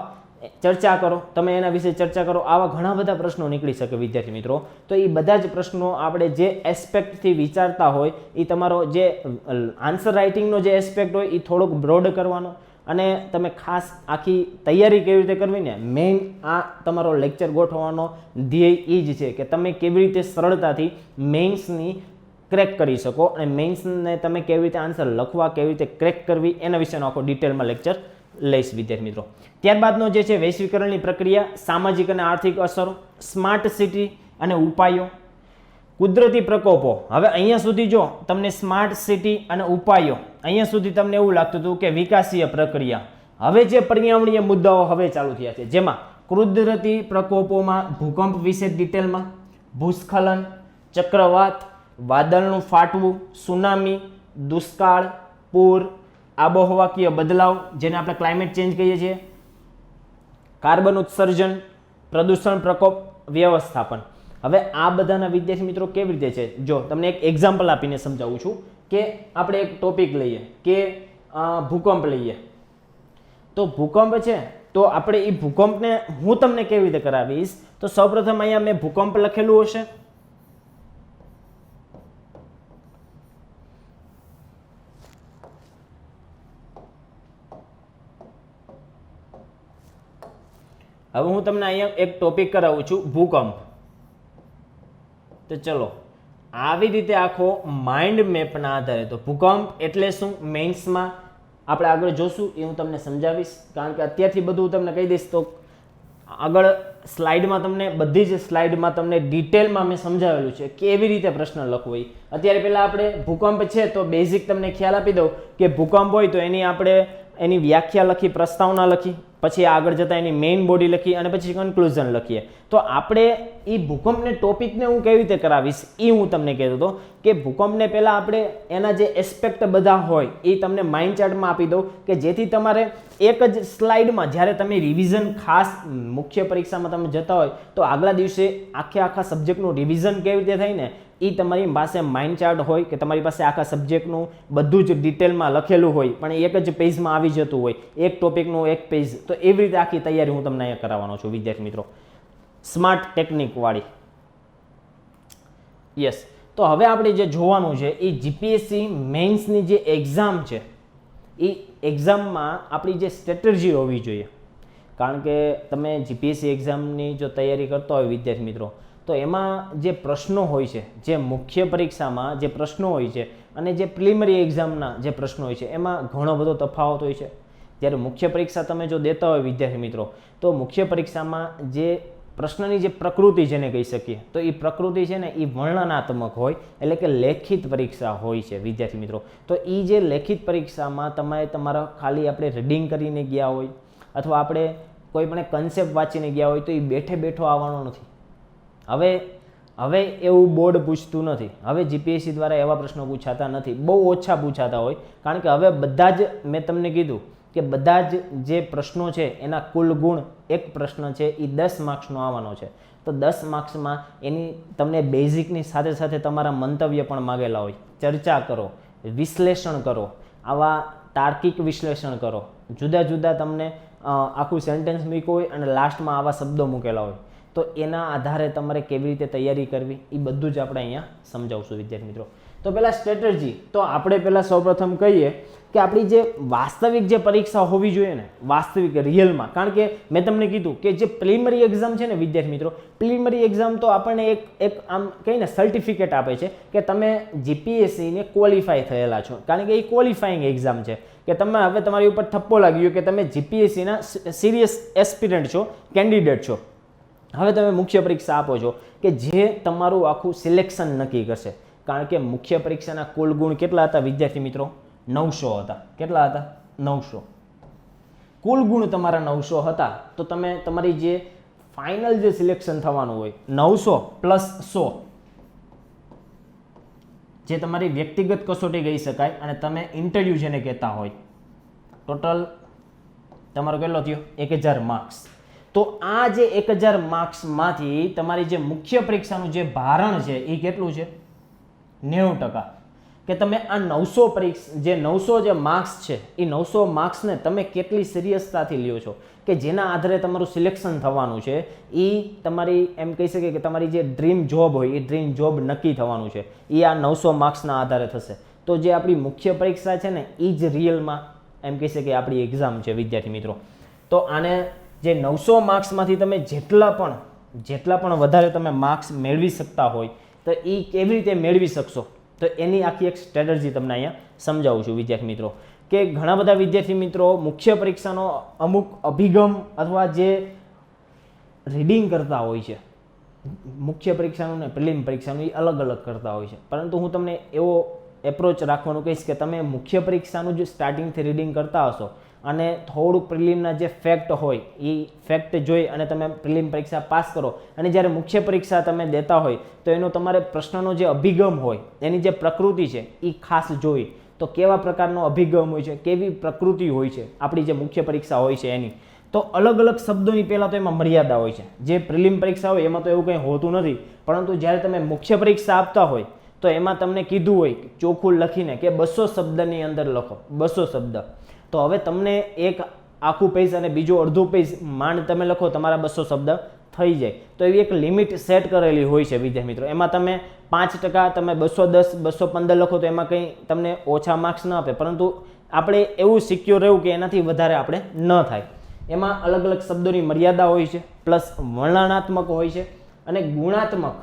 ચર્ચા કરો, તમે એના વિશે ચર્ચા કરો. આવા ઘણા બધા પ્રશ્નો નીકળી શકે વિદ્યાર્થી મિત્રો. તો એ બધા જ પ્રશ્નો આપણે જે એસ્પેક્ટથી વિચારતા હોય એ તમારો જે આન્સર રાઇટિંગનો જે એસ્પેક્ટ હોય એ થોડોક બ્રોડ કરવાનો અને તમે ખાસ આખી તૈયારી કેવી રીતે કરવી ને, મેઇન આ તમારો લેક્ચર ગોઠવવાનો ધ્યેય એ જ છે કે તમે કેવી રીતે સરળતાથી મેઇન્સની ક્રેક કરી શકો અને મેઇન્સને તમે કેવી રીતે આન્સર લખવા, કેવી રીતે ક્રેક કરવી એના વિશેનો આખો ડિટેલમાં લેક્ચર લઈશ વિદ્યાર્થી મિત્રો. ત્યારબાદનો જે છે વૈશ્વિકરણની પ્રક્રિયા, સામાજિક અને આર્થિક અસરો, સ્માર્ટ સિટી અને ઉપાયો, કુદરતી પ્રકોપો. હવે અહીંયા સુધી જો તમને સ્માર્ટ સિટી અને ઉપાયો, અહીંયા સુધી તમને એવું લાગતું હતું કે વિકાસીય પ્રક્રિયા. હવે જે પર્યાવરણીય મુદ્દાઓ હવે ચાલુ થયા છે, જેમાં કુદરતી પ્રકોપોમાં ભૂકંપ વિશે ડિટેલમાં, ભૂસ્ખલન, ચક્રવાત, વાદળનું ફાટવું, સુનામી, દુષ્કાળ, પૂર, આબોહવાકીય બદલાવ જેને આપણે ક્લાઇમેટ ચેન્જ કહીએ છીએ, કાર્બન ઉત્સર્જન, પ્રદૂષણ પ્રકોપ, વ્યવસ્થાપન. હવે આ બધાના વિદ્યાર્થી મિત્રો કેવી રીતે છે, જો તમને એક એક્ઝામ્પલ આપીને સમજાવું છું કે આપણે એક ટોપિક લઈએ કે ભૂકંપ લઈએ. તો ભૂકંપ છે તો આપણે એ ભૂકંપને હું તમને કેવી રીતે કરાવીશ, તો સૌપ્રથમ અહીંયા મેં ભૂકંપ લખેલું હશે, હવે હું તમને અહીંયા એક ટોપિક કરાવું છું ભૂકંપ. તો ચલો આવી રીતે આખો માઇન્ડ મેપના આધારે, તો ભૂકંપ એટલે શું મેઇન્સમાં આપણે આગળ જોશું, એ હું તમને સમજાવીશ. કારણ કે અત્યારથી બધું હું તમને કહી દઈશ તો આગળ સ્લાઇડમાં તમને બધી જ સ્લાઇડમાં તમને ડિટેલમાં મેં સમજાવેલું છે કેવી રીતે પ્રશ્ન લખવો. અત્યારે પહેલાં આપણે ભૂકંપ છે તો બેઝિક તમને ખ્યાલ આપી દઉં કે ભૂકંપ હોય તો એની વ્યાખ્યા લખી, પ્રસ્તાવના લખી, પછી આગળ જતાં એની મેઇન બોડી લખી અને પછી કન્ક્લુઝન લખીએ. તો આપણે એ ભૂકંપને ટોપિકને હું કેવી રીતે કરાવીશ એ હું તમને કહેતો હતો કે ભૂકંપને પહેલાં આપણે એના જે એસ્પેક્ટ બધા હોય એ તમને માઇન્ડ ચાર્ટમાં આપી દઉં કે જેથી તમારે એક જ સ્લાઇડમાં જ્યારે તમે રિવિઝન ખાસ મુખ્ય પરીક્ષામાં તમે જતા હોય તો આગલા દિવસે આખા સબ્જેક્ટનું રિવિઝન કેવી રીતે થાય ને એ તમારી પાસે માઇન્ડ ચાર્ટ હોય કે તમારી પાસે આખા સબ્જેક્ટનું બધું જ ડિટેલમાં લખેલું હોય પણ એક જ પેજમાં આવી જતું હોય, એક ટોપિકનું એક પેજ. તો એવી રીતે આખી તૈયારી હું તમને અહીંયા કરાવવાનો છું વિદ્યાર્થી મિત્રો, સ્માર્ટ ટેકનિકવાળી. યસ, તો હવે આપણે જે જોવાનું છે એ જીપીએસસી મેઇન્સની જે એક્ઝામ છે એ એક્ઝામમાં આપણી જે સ્ટ્રેટેજી હોવી જોઈએ. કારણ કે તમે જીપીએસસી એક્ઝામની જો તૈયારી કરતા હોય વિદ્યાર્થી મિત્રો તો એમાં જે પ્રશ્નો હોય છે, જે મુખ્ય પરીક્ષામાં જે પ્રશ્નો હોય છે અને જે પ્રિલિમિનરી એક્ઝામના જે પ્રશ્નો હોય છે એમાં ઘણો બધો તફાવત હોય છે. જ્યારે મુખ્ય પરીક્ષા તમે જો દેતા હોય વિદ્યાર્થી મિત્રો તો મુખ્ય પરીક્ષામાં જે પ્રશ્નની જે પ્રકૃતિ જેને કહી શકીએ તો એ પ્રકૃતિ છે ને એ વર્ણનાત્મક હોય, એટલે કે લેખિત પરીક્ષા હોય છે વિદ્યાર્થી મિત્રો. તો એ જે લેખિત પરીક્ષામાં તમારા ખાલી આપણે રીડિંગ કરીને ગયા હોય અથવા આપણે કોઈ પણ કન્સેપ્ટ વાંચીને ગયા હોય તો એ બેઠે બેઠો આવવાનો નથી. હવે એવું બોર્ડ પૂછતું નથી. હવે જીપીએસસી દ્વારા એવા પ્રશ્નો પૂછાતા નથી, બહુ ઓછા પૂછાતા હોય. કારણ કે હવે બધા જ મેં તમને કીધું કે બધા જ જે પ્રશ્નો છે એના કુલ ગુણ, એક પ્રશ્ન છે એ 10 માર્ક્સનો આવવાનો છે. તો 10 માર્ક્સમાં એની તમને બેઝિકની સાથે સાથે તમારા મંતવ્ય પણ માગેલા હોય. ચર્ચા કરો, વિશ્લેષણ કરો, આવા તાર્કિક વિશ્લેષણ કરો, જુદા જુદા તમને આખું સેન્ટેન્સ મૂક્યું હોય અને લાસ્ટમાં આવા શબ્દો મૂકેલા હોય. તો એના આધારે તમારે કેવી રીતે તૈયારી કરવી એ બધું જ આપણે અહીંયા સમજાવશું વિદ્યાર્થી મિત્રો. તો પહેલાં સ્ટ્રેટેજી, તો આપણે પહેલાં સૌપ્રથમ કહીએ કે આપણી જે વાસ્તવિક જે પરીક્ષા હોવી જોઈએ ને, વાસ્તવિક રિયલમાં. કારણ કે મેં તમને કીધું કે જે પ્રિલિમિનરી એક્ઝામ છે ને વિદ્યાર્થી મિત્રો, પ્રિલિમિનરી એક્ઝામ તો આપણને એક આમ કહીને સર્ટિફિકેટ આપે છે કે તમે જીપીએસસીને ક્વોલિફાય થયેલા છો. કારણ કે એ ક્વોલિફાઈંગ એક્ઝામ છે કે તમે હવે તમારી ઉપર થપ્પો લાગ્યો કે તમે જીપીએસસીના સિરિયસ એસ્પિરન્ટ છો, કેન્ડિડેટ છો. હવે તમે મુખ્ય પરીક્ષા આપો છો કે જે તમારું આખું સિલેક્શન નક્કી કરશે. કારણ કે મુખ્ય પરીક્ષાના કુલ ગુણ કેટલા હતા વિદ્યાર્થી મિત્રો? 900 હતા. કેટલા હતા? 900. કુલ ગુણ તમારા 900 હતા. તો તમે તમારી જે ફાઇનલ જે સિલેક્શન થવાનું હોય 900 પ્લસ 100 જે તમારી વ્યક્તિગત કસોટી કહી શકાય અને તમે ઇન્ટરવ્યૂ જેને કહેતા હોય, ટોટલ તમારો કેટલો થયો? 1000 માર્ક્સ. તો આ જે 1000 માર્ક્સમાંથી તમારી જે મુખ્ય પરીક્ષાનું જે ભારણ છે એ કેટલું છે? 90%. કે તમે આ 900 જે માર્ક્સ છે એ 900 માર્ક્સને તમે કેટલી સિરિયસતાથી લ્યો છો કે જેના આધારે તમારું સિલેક્શન થવાનું છે. એ તમારી એમ કહી શકીએ કે તમારી જે ડ્રીમ જોબ હોય એ ડ્રીમ જોબ નક્કી થવાનું છે એ આ 900 માર્ક્સના આધારે થશે. તો જે આપણી મુખ્ય પરીક્ષા છે ને એ જ રિયલમાં એમ કહી શકીએ આપણી એક્ઝામ છે વિદ્યાર્થી મિત્રો. તો આને જે 900 માર્ક્સમાંથી તમે જેટલા પણ વધારે તમે માર્ક્સ મેળવી શકતા હોય તો એ કેવી રીતે મેળવી શકશો તો એની આખી એક સ્ટ્રેટર્જી તમને અહીંયા સમજાવું છું વિદ્યાર્થી મિત્રો, કે ઘણા બધા વિદ્યાર્થી મિત્રો મુખ્ય પરીક્ષાનો અમુક અભિગમ અથવા જે રીડિંગ કરતા હોય છે, મુખ્ય પરીક્ષાનું ને પ્રિલિમ પરીક્ષાનું એ અલગ અલગ કરતા હોય છે, પરંતુ હું તમને એવો એપ્રોચ રાખવાનું કહીશ કે તમે મુખ્ય પરીક્ષાનું જે સ્ટાર્ટિંગથી રીડિંગ કરતા હશો અને થોડુંક પ્રિલિમના જે ફેક્ટ હોય એ ફેક્ટ જોઈ અને તમે પ્રિલિમ પરીક્ષા પાસ કરો અને જ્યારે મુખ્ય પરીક્ષા તમે દેતા હોય તો એનો તમારે પ્રશ્નનો જે અભિગમ હોય એની જે પ્રકૃતિ છે એ ખાસ જોઈ, તો કેવા પ્રકારનો અભિગમ હોય છે, કેવી પ્રકૃતિ હોય છે આપણી જે મુખ્ય પરીક્ષા હોય છે એની, તો અલગ અલગ શબ્દોની પહેલાં તો એમાં મર્યાદા હોય છે. જે પ્રિલિમ પરીક્ષા હોય એમાં તો એવું કંઈ હોતું નથી, પરંતુ જ્યારે તમે મુખ્ય પરીક્ષા આપતા હોય તો એમાં તમને કીધું હોય ચોખ્ખું લખીને કે 200 શબ્દની અંદર લખો, 200 શબ્દ. તો હવે તમને એક આખું પેજ અને બીજું અડધું પેજ માંડ તમે લખો, તમારા 200 શબ્દ થઈ જાય. તો એવી એક લિમિટ સેટ કરેલી હોય છે વિદ્યાર્થી મિત્રો. એમાં તમે 5% તમે 210 215 લખો તો એમાં કંઈ તમને ઓછા માર્ક્સ ન આપે, પરંતુ આપણે એવું સિક્યોર રહેવું કે એનાથી વધારે આપણે ન થાય. એમાં અલગ અલગ શબ્દોની મર્યાદા હોય છે, પ્લસ વર્ણનાત્મક હોય છે અને ગુણાત્મક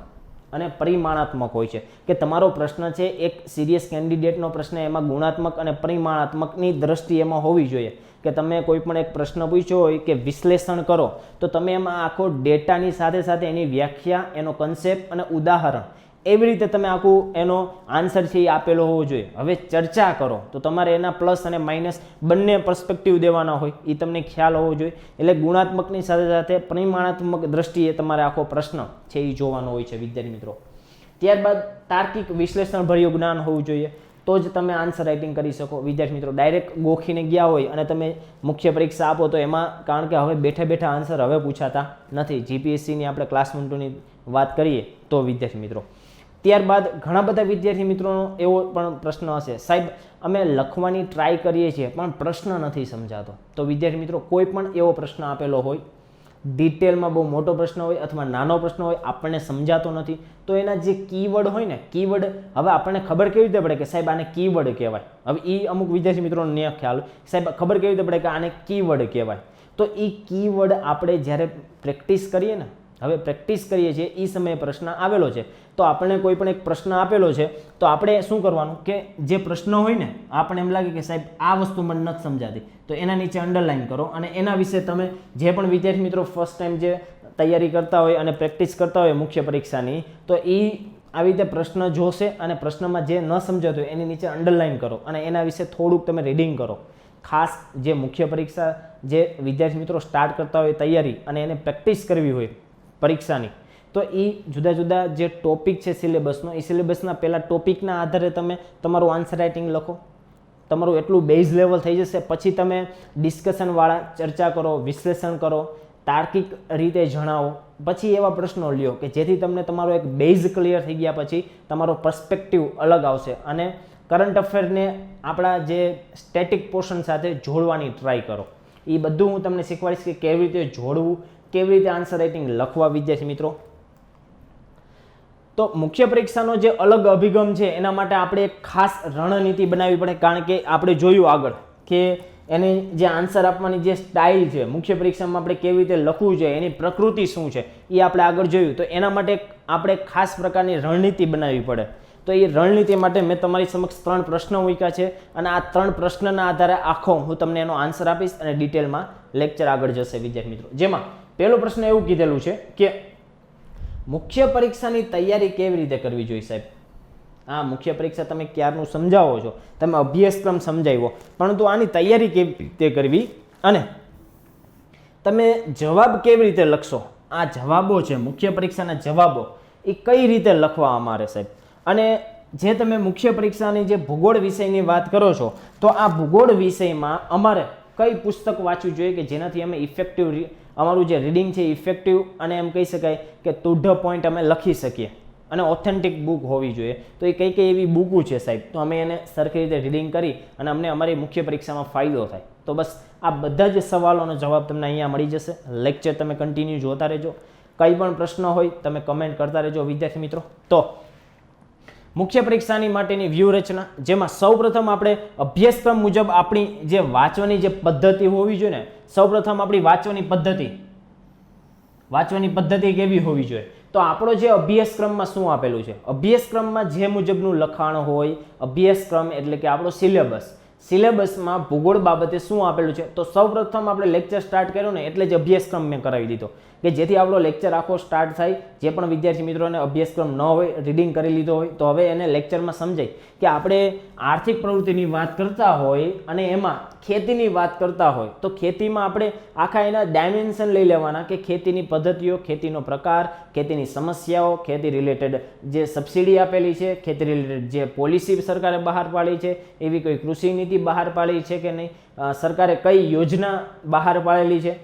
અને પરિમાણાત્મક હોય છે. કે તમારો પ્રશ્ન છે એક સિરિયસ કેન્ડિડેટનો પ્રશ્ન, એમાં ગુણાત્મક અને પરિમાણાત્મકની દ્રષ્ટિ એમાં હોવી જોઈએ. કે તમે કોઈ પણ એક પ્રશ્ન પૂછ્યો હોય કે વિશ્લેષણ કરો, તો તમે એમાં આખો ડેટાની સાથે સાથે એની વ્યાખ્યા, એનો કન્સેપ્ટ અને ઉદાહરણ એવી રીતે તમે આખું એનો આન્સર છે એ આપેલો હોવો જોઈએ. હવે ચર્ચા કરો તો તમારે એના પ્લસ અને માઇનસ બંને પર્સપેક્ટિવ દેવાના હોય, એ તમને ખ્યાલ હોવો જોઈએ. એટલે ગુણાત્મકની સાથે સાથે પરિમાણાત્મક દ્રષ્ટિએ તમારે આખો પ્રશ્ન છે એ જોવાનો હોય છે વિદ્યાર્થી મિત્રો. ત્યારબાદ તાર્કિક વિશ્લેષણભર્યું જ્ઞાન હોવું જોઈએ, તો જ તમે આન્સર રાઇટિંગ કરી શકો વિદ્યાર્થી મિત્રો. ડાયરેક્ટ ગોખીને ગયા હોય અને તમે મુખ્ય પરીક્ષા આપો તો એમાં, કારણ કે હવે બેઠા બેઠા આન્સર હવે પૂછાતા નથી. જીપીએસસીની આપણે ક્લાસ 1-2ની વાત કરીએ તો વિદ્યાર્થી મિત્રો. ત્યારબાદ ઘણા બધા વિદ્યાર્થી મિત્રોનો એવો પણ પ્રશ્ન હશે, સાહેબ અમે લખવાની ટ્રાય કરીએ છીએ પણ પ્રશ્ન નથી સમજાતો. તો વિદ્યાર્થી મિત્રો કોઈ પણ એવો પ્રશ્ન આપેલો હોય, ડિટેલમાં બહુ મોટો પ્રશ્ન હોય અથવા નાનો પ્રશ્ન હોય, આપણને સમજાતો નથી, તો એના જે કીવર્ડ હોય ને, કીવર્ડ હવે આપણને ખબર કેવી રીતે પડે કે સાહેબ આને કીવર્ડ કહેવાય. હવે એ અમુક વિદ્યાર્થી મિત્રોને ન ખ્યાલ હોય, સાહેબ ખબર કેવી રીતે પડે કે આને કીવર્ડ કહેવાય. તો એ કીવર્ડ આપણે જ્યારે પ્રેક્ટિસ કરીએ ને, હવે પ્રેક્ટિસ કરીએ છીએ એ સમયે પ્રશ્ન આવેલો છે, તો આપણે કોઈ પણ એક પ્રશ્ન આપેલો છે તો આપણે શું કરવાનું કે જે પ્રશ્ન હોય ને, આપણે એમ લાગે કે સાહેબ આ વસ્તુ મને નથી સમજાતી, તો એના નીચે અંડરલાઇન કરો અને એના વિશે તમે જે પણ વિદ્યાર્થી મિત્રો ફર્સ્ટ ટાઈમ જે તૈયારી કરતા હોય અને પ્રેક્ટિસ કરતા હોય મુખ્ય પરીક્ષાની, તો એ આવી રીતે પ્રશ્ન જોશે અને પ્રશ્નમાં જે ન સમજાતું હોય એની નીચે અંડરલાઇન કરો અને એના વિશે થોડુંક તમે રીડિંગ કરો. ખાસ જે મુખ્ય પરીક્ષા જે વિદ્યાર્થી મિત્રો સ્ટાર્ટ કરતા હોય તૈયારી અને એને પ્રેક્ટિસ કરવી હોય પરીક્ષાની, તો એ જુદા જુદા જે ટોપિક છે સિલેબસનો, એ સિલેબસના પહેલાં ટોપિકના આધારે તમે તમારું આન્સર રાઇટિંગ લખો. તમારું એટલું બેઝ લેવલ થઈ જશે, પછી તમે ડિસ્કશનવાળા ચર્ચા કરો, વિશ્લેષણ કરો, તાર્કિક રીતે જણાવો, પછી એવા પ્રશ્નો લ્યો કે જેથી તમને તમારો એક બેઝ ક્લિયર થઈ ગયા પછી તમારો પર્સપેક્ટિવ અલગ આવશે અને કરંટ અફેરને આપણા જે સ્ટેટિક પોર્શન સાથે જોડવાની ટ્રાય કરો. એ બધું હું તમને શીખવાડીશ કે કેવી રીતે જોડવું, કેવી રીતે આન્સર રાઇટિંગ લખવા વિદ્યાર્થી મિત્રો. તો મુખ્ય પરીક્ષાનો જે અલગ અભિગમ છે એના માટે આપણે એક ખાસ રણનીતિ બનાવવી પડે, કારણ કે આપણે જોયું આગળ કે એની જે આન્સર આપવાની જે સ્ટાઇલ છે, મુખ્ય પરીક્ષામાં આપણે કેવી રીતે લખવું જોઈએ, એની પ્રકૃતિ શું છે એ આપણે આગળ જોયું. તો એના માટે આપણે ખાસ પ્રકારની રણનીતિ બનાવવી પડે. તો એ રણનીતિ માટે મેં તમારી સમક્ષ 3 પ્રશ્નો મૂક્યા છે અને આ 3 પ્રશ્નના આધારે આખો હું તમને એનો આન્સર આપીશ અને ડિટેલમાં લેક્ચર આગળ જશે વિદ્યાર્થી મિત્રો. જેમાં પહેલો પ્રશ્ન એવું કીધેલું છે કે મુખ્ય પરીક્ષાની તૈયારી કેવી રીતે કરવી જોઈએ સાહેબ. આ મુખ્ય પરીક્ષા તમે ક્યારનું સમજાવો છો, તમે અભ્યાસક્રમ સમજાવ્યો, પરંતુ આની તૈયારી કેવી રીતે કરવી અને તમે જવાબ કેવી રીતે લખશો. આ જવાબો છે મુખ્ય પરીક્ષાના જવાબો, એ કઈ રીતે લખવા અમારે સાહેબ. અને જે તમે મુખ્ય પરીક્ષાની જે ભૂગોળ વિષયની વાત કરો છો, તો આ ભૂગોળ વિષયમાં અમારે કઈ પુસ્તક વાંચવું જોઈએ કે જેનાથી અમે ઇફેક્ટિવ અમારું જે રીડિંગ છે ઇફેક્ટિવ અને એમ કહી શકાય કે ટુ ધ પોઈન્ટ અમે લખી શકીએ અને ઓથેન્ટિક બુક હોવી જોઈએ. તો એ કઈ કઈ એવી બુકો છે સાહેબ, તો અમે એને સરખી રીતે રીડિંગ કરી અને અમને અમારી મુખ્ય પરીક્ષામાં ફાયદો થાય. તો બસ આ બધા જ સવાલોનો જવાબ તમને અહીંયા મળી જશે. લેક્ચર તમે કન્ટિન્યુ જોતા રહેજો. કંઈ પણ પ્રશ્ન હોય તમે કમેન્ટ કરતા રહેજો વિદ્યાર્થી મિત્રો. તો મુખ્ય પરીક્ષાની માટેની વ્યૂહરચના, જેમાં સૌપ્રથમ આપણે અભ્યાસક્રમ મુજબ આપણી જે વાંચવાની જે પદ્ધતિ હોવી જોઈએ ને, સૌપ્રથમ આપણી વાંચવાની પદ્ધતિ કેવી હોવી જોઈએ. તો તો આપણો જે અભ્યાસક્રમમાં શું આપેલું છે, અભ્યાસક્રમમાં જે મુજબનું લખાણ હોય, અભ્યાસક્રમ એટલે કે આપણો સિલેબસમાં ભૂગોળ બાબતે શું આપેલું છે, તો સૌપ્રથમ આપણે લેક્ચર સ્ટાર્ટ કર્યો ને એટલે જ અભ્યાસક્રમ મેં કરાવી દીધો કે જેથી આપણો લેક્ચર આખો સ્ટાર્ટ થાય. જે પણ વિદ્યાર્થી મિત્રોને અભ્યાસક્રમ ન હોય, રીડિંગ કરી લીધો હોય, તો હવે એને લેક્ચરમાં સમજાય કે આપણે આર્થિક પ્રવૃત્તિની વાત કરતા હોય અને એમાં ખેતીની વાત કરતા હોય તો ખેતીમાં આપણે આખા એના ડાયમેન્શન લઈ લેવાના કે ખેતીની પદ્ધતિઓ, ખેતીનો પ્રકાર, ખેતીની સમસ્યાઓ, ખેતી રિલેટેડ જે સબસિડી આપેલી છે, ખેતી રિલેટેડ જે પોલિસી સરકારે બહાર પાડી છે, એવી કોઈ કૃષિ નીતિ બહાર પાડી છે કે નહીં, સરકારે કઈ યોજના બહાર પાડેલી છે,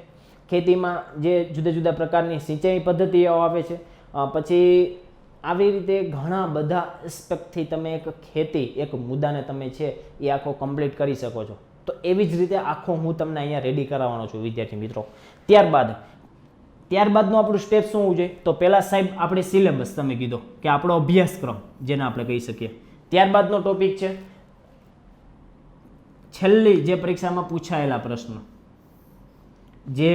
ખેતીમાં જે જુદા જુદા પ્રકારની સિંચાઈ પદ્ધતિઓ આવે છે, પછી આવી રીતે ઘણા બધા એસ્પેક્ટથી તમે એક મુદ્દાને તમે છે એ આખો કમ્પ્લીટ કરી શકો છો. તો એવી જ રીતે આખો હું તમને અહીંયા રેડી કરાવવાનો છું વિદ્યાર્થી મિત્રો. ત્યારબાદનું આપણું સ્ટેપ શું હોવું જોઈએ, તો પહેલાં સાહેબ આપણે સિલેબસ તમે કીધો કે આપણો અભ્યાસક્રમ જેને આપણે કહી શકીએ. ત્યારબાદનો ટોપિક છે છેલ્લી જે પરીક્ષામાં પૂછાયેલા પ્રશ્નો, જે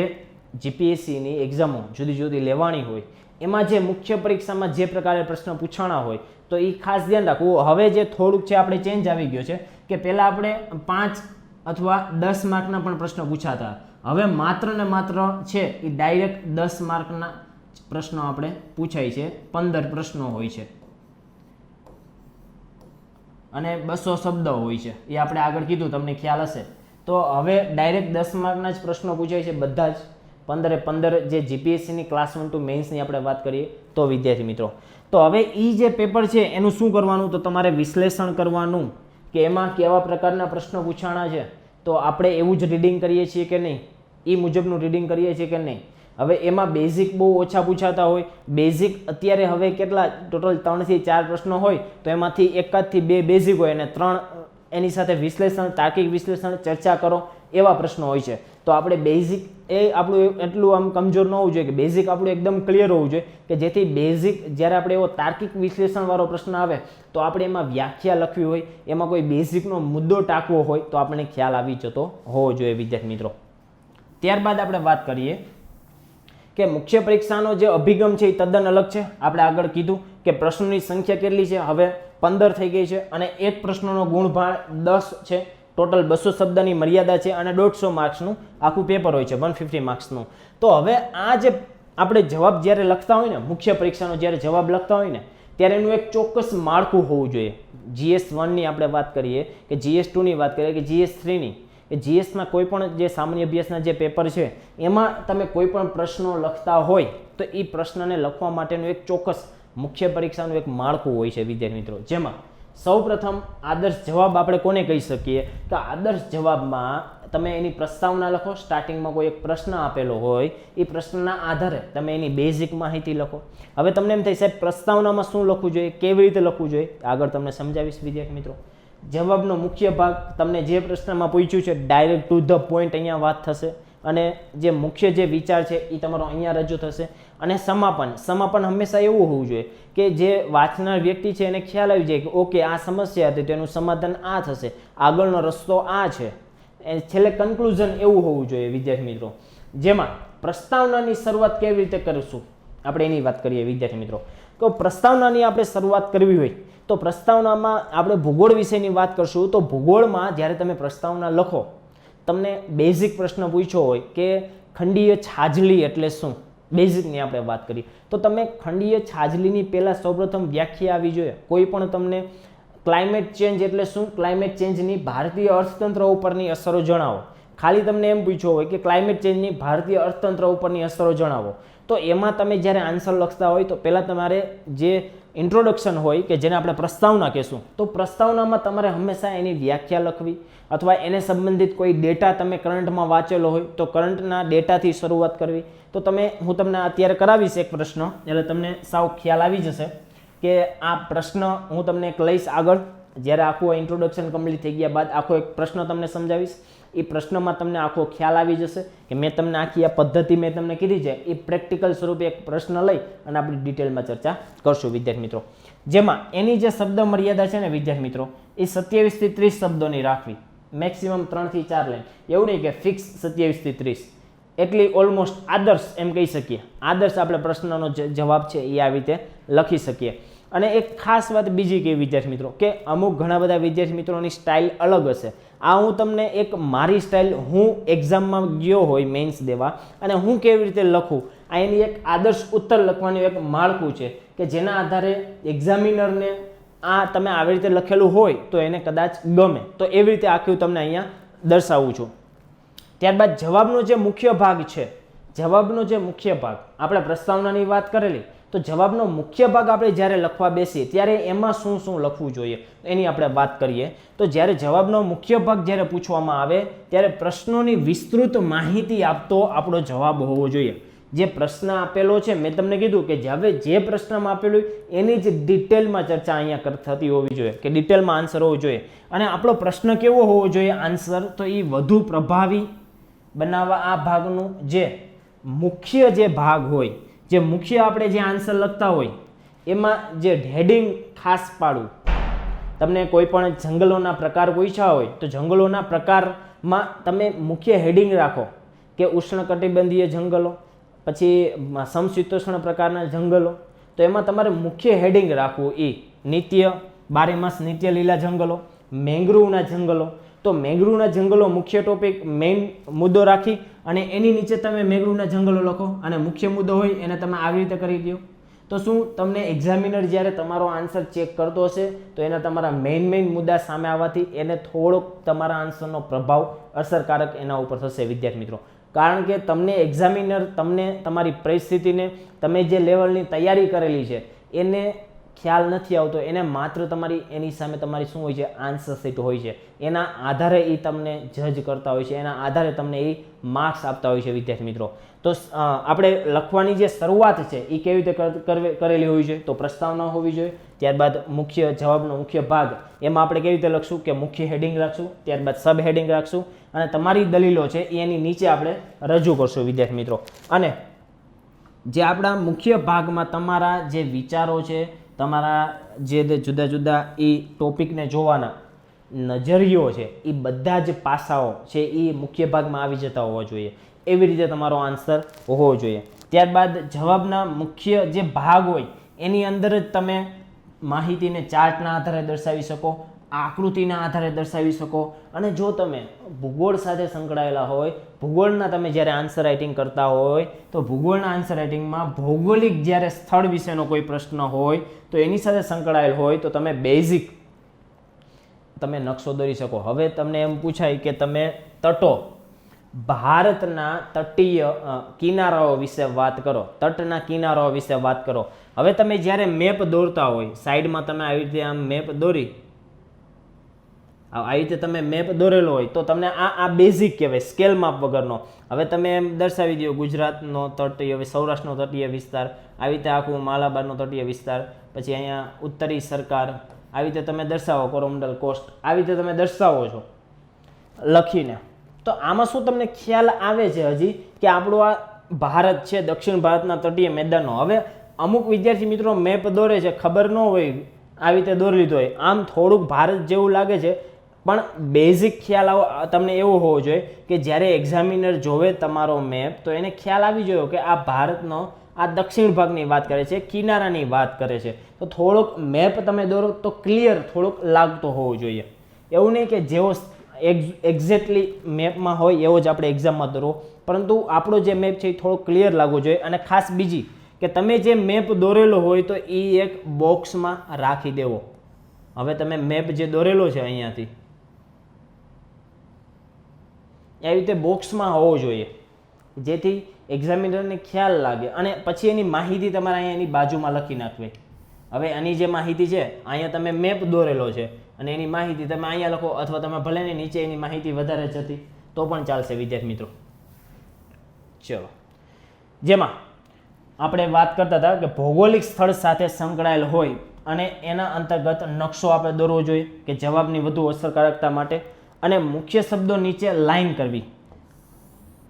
જીપીએસસીની એક્ઝામો જુદી જુદી લેવાની હોય એમાં જે મુખ્ય પરીક્ષામાં જે પ્રકારે પ્રશ્ન પૂછાણા હોય તો એ ખાસ ધ્યાન રાખવું. હવે જે થોડુંક છે આપણે ચેન્જ આવી ગયો છે કે પહેલાં આપણે 5 અથવા 10 માર્કના પણ પ્રશ્નો પૂછાતા, હવે માત્ર ને માત્ર છે એ ડાયરેક્ટ 10 માર્કના પ્રશ્નો આપણે પૂછાય છે. 15 પ્રશ્નો હોય છે અને 200 શબ્દો હોય છે, એ આપણે આગળ કીધું, તમને ખ્યાલ હશે. તો હવે ડાયરેક્ટ 10 માર્કના જ પ્રશ્નો પૂછાય છે બધા જ 15 જે જીપીએસસીની ક્લાસ 1 ટુ મેઇન્સની આપણે વાત કરીએ તો વિદ્યાર્થી મિત્રો. તો હવે એ જે પેપર છે એનું શું કરવાનું, તો તમારે વિશ્લેષણ કરવાનું કે એમાં કેવા પ્રકારના પ્રશ્નો પૂછાણા છે, તો આપણે એવું જ રીડિંગ કરીએ છીએ કે નહીં, એ મુજબનું રીડિંગ કરીએ છીએ કે નહીં. હવે એમાં બેઝિક બહુ ઓછા પૂછાતા હોય, બેઝિક અત્યારે હવે કેટલા ટોટલ 3 થી 4 પ્રશ્નો હોય તો એમાંથી 1 થી 2 બેઝિક હોય અને 3 એની સાથે વિશ્લેષણ, તાર્કિક વિશ્લેષણ, ચર્ચા કરો એવા પ્રશ્નો હોય છે. તો આપણે બેઝિક એ આપણું એટલું આમ કમજોર ન હોવું જોઈએ કે બેઝિક આપણું એકદમ ક્લિયર હોવું જોઈએ કે જેથી બેઝિક જ્યારે આપણે એવો તાર્કિક વિશ્લેષણવાળો પ્રશ્ન આવે તો આપણે એમાં વ્યાખ્યા લખવી હોય, એમાં કોઈ બેઝિકનો મુદ્દો ટાંકવો હોય તો આપણને ખ્યાલ આવી જતો હોવો જોઈએ વિદ્યાર્થી મિત્રો. ત્યારબાદ આપણે વાત કરીએ કે મુખ્ય પરીક્ષાનો જે અભિગમ છે એ તદ્દન અલગ છે. આપણે આગળ કીધું કે પ્રશ્નોની સંખ્યા કેટલી છે, હવે 15 થઈ ગઈ છે અને એક પ્રશ્નનો ગુણભાર 10 છે. ટોટલ 200 શબ્દની મર્યાદા છે અને 150 માર્ક્સનું આખું પેપર હોય છે, 150 માર્ક્સનું. તો હવે આ જે આપણે જવાબ જ્યારે લખતા હોય ને, મુખ્ય પરીક્ષાનો જ્યારે જવાબ લખતા હોય ને ત્યારે એનું એક ચોક્કસ માળખું હોવું જોઈએ. GS1ની આપણે વાત કરીએ કે GS2ની વાત કરીએ કે GS3ની, કે GSમાં કોઈ પણ જે સામાન્ય અભ્યાસના જે પેપર છે એમાં તમે કોઈ પણ પ્રશ્નો લખતા હોય તો એ પ્રશ્નને લખવા માટેનું એક ચોક્કસ મુખ્ય પરીક્ષાનું એક માળખું હોય છે વિદ્યાર્થી મિત્રો. જેમાં સૌપ્રથમ આદર્શ જવાબ આપણે કોને કહી શકીએ કે આદર્શ જવાબમાં તમે એની પ્રસ્તાવના લખો, સ્ટાર્ટિંગમાં કોઈ એક પ્રશ્ન આપેલો હોય એ પ્રશ્નના આધારે તમે એની બેઝિક માહિતી લખો. હવે તમને એમ થાય સાહેબ પ્રસ્તાવનામાં શું લખવું જોઈએ, કેવી રીતે લખવું જોઈએ, આગળ તમને સમજાવીશ વિદ્યાર્થી મિત્રો. જવાબનો મુખ્ય ભાગ તમને જે પ્રશ્નમાં પૂછ્યું છે ડાયરેક્ટ ટુ ધ પોઈન્ટ અહીંયા વાત થશે અને જે મુખ્ય જે વિચાર છે એ તમારો અહીંયા રજૂ થશે. અને સમાપન હંમેશા એવું હોવું જોઈએ કે જે વાંચનાર વ્યક્તિ છે એને ખ્યાલ આવી જાય કે ઓકે આ સમસ્યા હતી, તેનું સમાધાન આ થશે, આગળનો રસ્તો આ છે. છેલ્લે કન્ક્લુઝન એવું હોવું જોઈએ વિદ્યાર્થી મિત્રો. જેમાં પ્રસ્તાવનાની શરૂઆત કેવી રીતે કરીશું આપણે એની વાત કરીએ વિદ્યાર્થી મિત્રો. તો પ્રસ્તાવનાની આપણે શરૂઆત કરવી હોય તો પ્રસ્તાવનામાં આપણે ભૂગોળ વિષયની વાત કરશું. તો ભૂગોળમાં જ્યારે તમે પ્રસ્તાવના લખો, તમને બેઝિક પ્રશ્ન પૂછ્યો હોય કે ખંડીય છાજલી એટલે શું, બેઝિકની આપણે વાત કરી તો તમે ખંડીય છાજલીની પહેલાં સૌપ્રથમ વ્યાખ્યા આવી જોઈએ. કોઈ પણ તમને ક્લાઇમેટ ચેન્જ એટલે શું, ક્લાઇમેટ ચેન્જની ભારતીય અર્થતંત્ર ઉપરની અસરો જણાવો. ખાલી તમને એમ પૂછ્યો હોય કે ક્લાઇમેટ ચેન્જની ભારતીય અર્થતંત્ર ઉપરની અસરો જણાવો, તો એમાં તમે જ્યારે આન્સર લખતા હોય તો પહેલાં તમારે જે ઇન્ટ્રોડક્શન હોય કે જેને આપણે પ્રસ્તાવના કહેશું, તો પ્રસ્તાવનામાં તમારે હંમેશા એની વ્યાખ્યા લખવી અથવા એને સંબંધિત કોઈ ડેટા તમે કરંટમાં વાંચેલો હોય તો કરંટના ડેટાથી શરૂઆત કરવી. તો હું તમને અત્યારે કરાવીશ એક પ્રશ્ન એટલે તમને સાવ ખ્યાલ આવી જશે કે આ પ્રશ્ન હું તમને એક લઈશ આગળ. જ્યારે આખું ઇન્ટ્રોડક્શન કમ્પ્લીટ થઈ ગયા બાદ આખો એક પ્રશ્ન તમને સમજાવીશ. એ પ્રશ્નમાં તમને આખો ખ્યાલ આવી જશે કે મેં તમને આખી આ પદ્ધતિ મેં તમને કીધી છે એ પ્રેક્ટિકલ સ્વરૂપે એક પ્રશ્ન લઈ અને આપણે ડિટેલમાં ચર્ચા કરશું વિદ્યાર્થી મિત્રો. જેમાં એની જે શબ્દ મર્યાદા છે ને વિદ્યાર્થી મિત્રો એ 27 થી 30 શબ્દોની રાખવી, મેક્સિમમ 3 થી 4 લાઈન, એવું નહીં કે ફિક્સ 27 થી 30. એટલી ઓલમોસ્ટ આદર્શ એમ કહી શકીએ. આદર્શ આપણે પ્રશ્નનો જવાબ છે એ આવી રીતે લખી શકીએ. અને એક ખાસ વાત બીજી કે વિદ્યાર્થી મિત્રો, કે અમુક ઘણા બધા વિદ્યાર્થી મિત્રોની સ્ટાઇલ અલગ હશે. આ હું તમને એક મારી સ્ટાઇલ, હું એક્ઝામમાં ગયો હોય મેઇન્સ દેવા અને હું કેવી રીતે લખું, આ એની એક આદર્શ ઉત્તર લખવાનું એક માળખું છે કે જેના આધારે એક્ઝામિનરને આ તમે આવી રીતે લખેલું હોય તો એને કદાચ ગમે. તો એવી રીતે આખું તમને અહીંયા દર્શાવું છું. ત્યારબાદ જવાબનો જે મુખ્ય ભાગ છે, જવાબનો જે મુખ્ય ભાગ, આપણે પ્રસ્તાવનાની વાત કરેલી, તો જવાબનો મુખ્ય ભાગ આપણે જ્યારે લખવા બેસીએ ત્યારે એમાં શું શું લખવું જોઈએ એની આપણે વાત કરીએ. તો જ્યારે જવાબનો મુખ્ય ભાગ જ્યારે પૂછવામાં આવે ત્યારે પ્રશ્નોની વિસ્તૃત માહિતી આપતો આપણો જવાબ હોવો જોઈએ. જે પ્રશ્ન આપેલો છે, મેં તમને કીધું કે હવે જે પ્રશ્નમાં આપેલું એની જ ડિટેલમાં ચર્ચા અહીંયા થતી હોવી જોઈએ, કે ડિટેલમાં આન્સર હોવો જોઈએ. અને આપણો પ્રશ્ન કેવો હોવો જોઈએ આન્સર, તો એ વધુ પ્રભાવી બનાવવા આ ભાગનું જે મુખ્ય જે ભાગ હોય, જે મુખ્ય આપણે જે આન્સર લખતા હોય એમાં જે હેડિંગ ખાસ પાડવું. તમને કોઈ પણ જંગલોના પ્રકાર પૂછ્યા હોય તો જંગલોના પ્રકારમાં તમે મુખ્ય હેડિંગ રાખો કે ઉષ્ણકટિબંધીય જંગલો, પછી સમશીતોષ્ણ પ્રકારના જંગલો. તો એમાં તમારે મુખ્ય હેડિંગ રાખવું એ નિત્ય બારેમાસ નિત્ય લીલા જંગલો, મેંગ્રુવના જંગલો. તો મેંગ્રુવના જંગલો મુખ્ય ટોપિક, મેઇન મુદ્દો રાખી અને એની નીચે તમે મેંગ્રુવના જંગલો લખો અને મુખ્ય મુદ્દો હોય એને તમે આવી રીતે કરી દો. તો શું તમને એક્ઝામિનર જ્યારે તમારો આન્સર ચેક કરતો હશે તો એના તમારા મેઇન મુદ્દા સામે આવવાથી એને થોડોક તમારા આન્સરનો પ્રભાવ અસરકારક એના ઉપર થશે વિદ્યાર્થી મિત્રો. કારણ કે તમને એક્ઝામિનર તમને તમારી પરિસ્થિતિને, તમે જે લેવલની તૈયારી કરેલી છે એને ખ્યાલ નથી આવતો. એને માત્ર તમારી એની સામે તમારી શું હોય છે, આન્સર શીટ હોય છે. એના આધારે એ તમને જજ કરતા હોય છે, એના આધારે તમને એ માર્ક્સ આપતા હોય છે વિદ્યાર્થી મિત્રો. તો આપણે લખવાની જે શરૂઆત છે એ કેવી રીતે કરેલી હોવી જોઈએ, તો પ્રસ્તાવના હોવી જોઈએ. ત્યારબાદ મુખ્ય જવાબનો મુખ્ય ભાગ, એમાં આપણે કેવી રીતે લખશું કે મુખ્ય હેડિંગ રાખશું, ત્યારબાદ સબ હેડિંગ રાખશું અને તમારી દલીલો છે એ એની નીચે આપણે રજૂ કરશું વિદ્યાર્થી મિત્રો. અને જે આપણા મુખ્ય ભાગમાં તમારા જે વિચારો છે, તમારા જે જુદા જુદા એ ટોપિકને જોવાના નજરિયો છે, એ બધા જ પાસાઓ છે એ મુખ્ય ભાગમાં આવી જતા હોવા જોઈએ. એવી રીતે તમારો આન્સર હોવો જોઈએ. ત્યારબાદ જવાબના મુખ્ય જે ભાગ હોય એની અંદર જ તમે માહિતીને ચાર્ટના આધારે દર્શાવી શકો, આકૃતિના આધારે દર્શાવી શકો. અને જો તમે ભૂગોળ સાથે સંકળાયેલા હોય, ભૂગોળના તમે જ્યારે આન્સર રાઇટિંગ કરતા હોય તો ભૂગોળના આન્સર રાઇટિંગમાં ભૌગોલિક જ્યારે સ્થળ વિશેનો કોઈ પ્રશ્ન હોય તો એની સાથે સંકળાયેલ હોય તો તમે બેઝિક તમે નકશો દોરી શકો. હવે તમને એમ પૂછાય કે તમે તટો, ભારતના તટીય કિનારાઓ વિશે વાત કરો, તટના કિનારાઓ વિશે વાત કરો. હવે તમે જ્યારે મેપ દોરતા હોય, સાઈડમાં તમે આવી રીતે આમ મેપ દોરી, આવી રીતે તમે મેપ દોરેલો હોય તો તમને આ બેઝિક કહેવાય, સ્કેલ માપ વગરનો. હવે તમે એમ દર્શાવી દો ગુજરાતનો તટીય, સૌરાષ્ટ્રનો તટીય વિસ્તાર, આવી રીતે આખું માલાબારનો તટીય વિસ્તાર, પછી અહીંયા ઉત્તરી સરકાર, આવી રીતે તમે દર્શાવો, કોરોમંડલ કોસ્ટ, આવી રીતે તમે દર્શાવો છો લખીને. તો આમાં શું તમને ખ્યાલ આવે છે હજી કે આપણું આ ભારત છે, દક્ષિણ ભારતના તટીય મેદાનો. હવે અમુક વિદ્યાર્થી મિત્રો મેપ દોરે છે, ખબર ન હોય, આવી રીતે દોરી લીધો હોય, આમ થોડુંક ભારત જેવું લાગે છે, પણ બેઝિક ખ્યાલ તમને એવો હોવો જોઈએ કે જ્યારે એક્ઝામિનર જોવે તમારો મેપ તો એને ખ્યાલ આવી જોઈએ કે આ ભારતનો આ દક્ષિણ ભાગની વાત કરે છે, કિનારાની વાત કરે છે. તો થોડોક મેપ તમે દોરો તો ક્લિયર થોડોક લાગતો હોવો જોઈએ. એવું નહીં કે જેવો એક્ઝેક્ટલી મેપમાં હોય એવો જ આપણે એક્ઝામમાં દોરવો, પરંતુ આપણો જે મેપ છે એ થોડો ક્લિયર લાગવો જોઈએ. અને ખાસ બીજી કે તમે જે મેપ દોરેલો હોય તો એ એક બોક્સમાં રાખી દેવો. હવે તમે મેપ જે દોરેલો છે અહીંયાથી એવી રીતે બોક્સમાં હોવો જોઈએ જેથી એક્ઝામિનરને ખ્યાલ લાગે. અને પછી એની માહિતી તમારે અહીંયા એની બાજુમાં લખી નાખવી. હવે આની જે માહિતી છે, અહીંયા તમે મેપ દોરેલો છે અને એની માહિતી તમે અહીંયા લખો, અથવા તમે ભલે ને નીચે એની માહિતી વધારે જતી તો પણ ચાલશે વિદ્યાર્થી મિત્રો. ચલો, જેમાં આપણે વાત કરતા હતા કે ભૌગોલિક સ્થળ સાથે સંકળાયેલ હોય અને એના અંતર્ગત નકશો આપણે દોરવો જોઈએ કે જવાબની વધુ અસરકારકતા માટે. અને મુખ્ય શબ્દો નીચે લાઈન કરવી.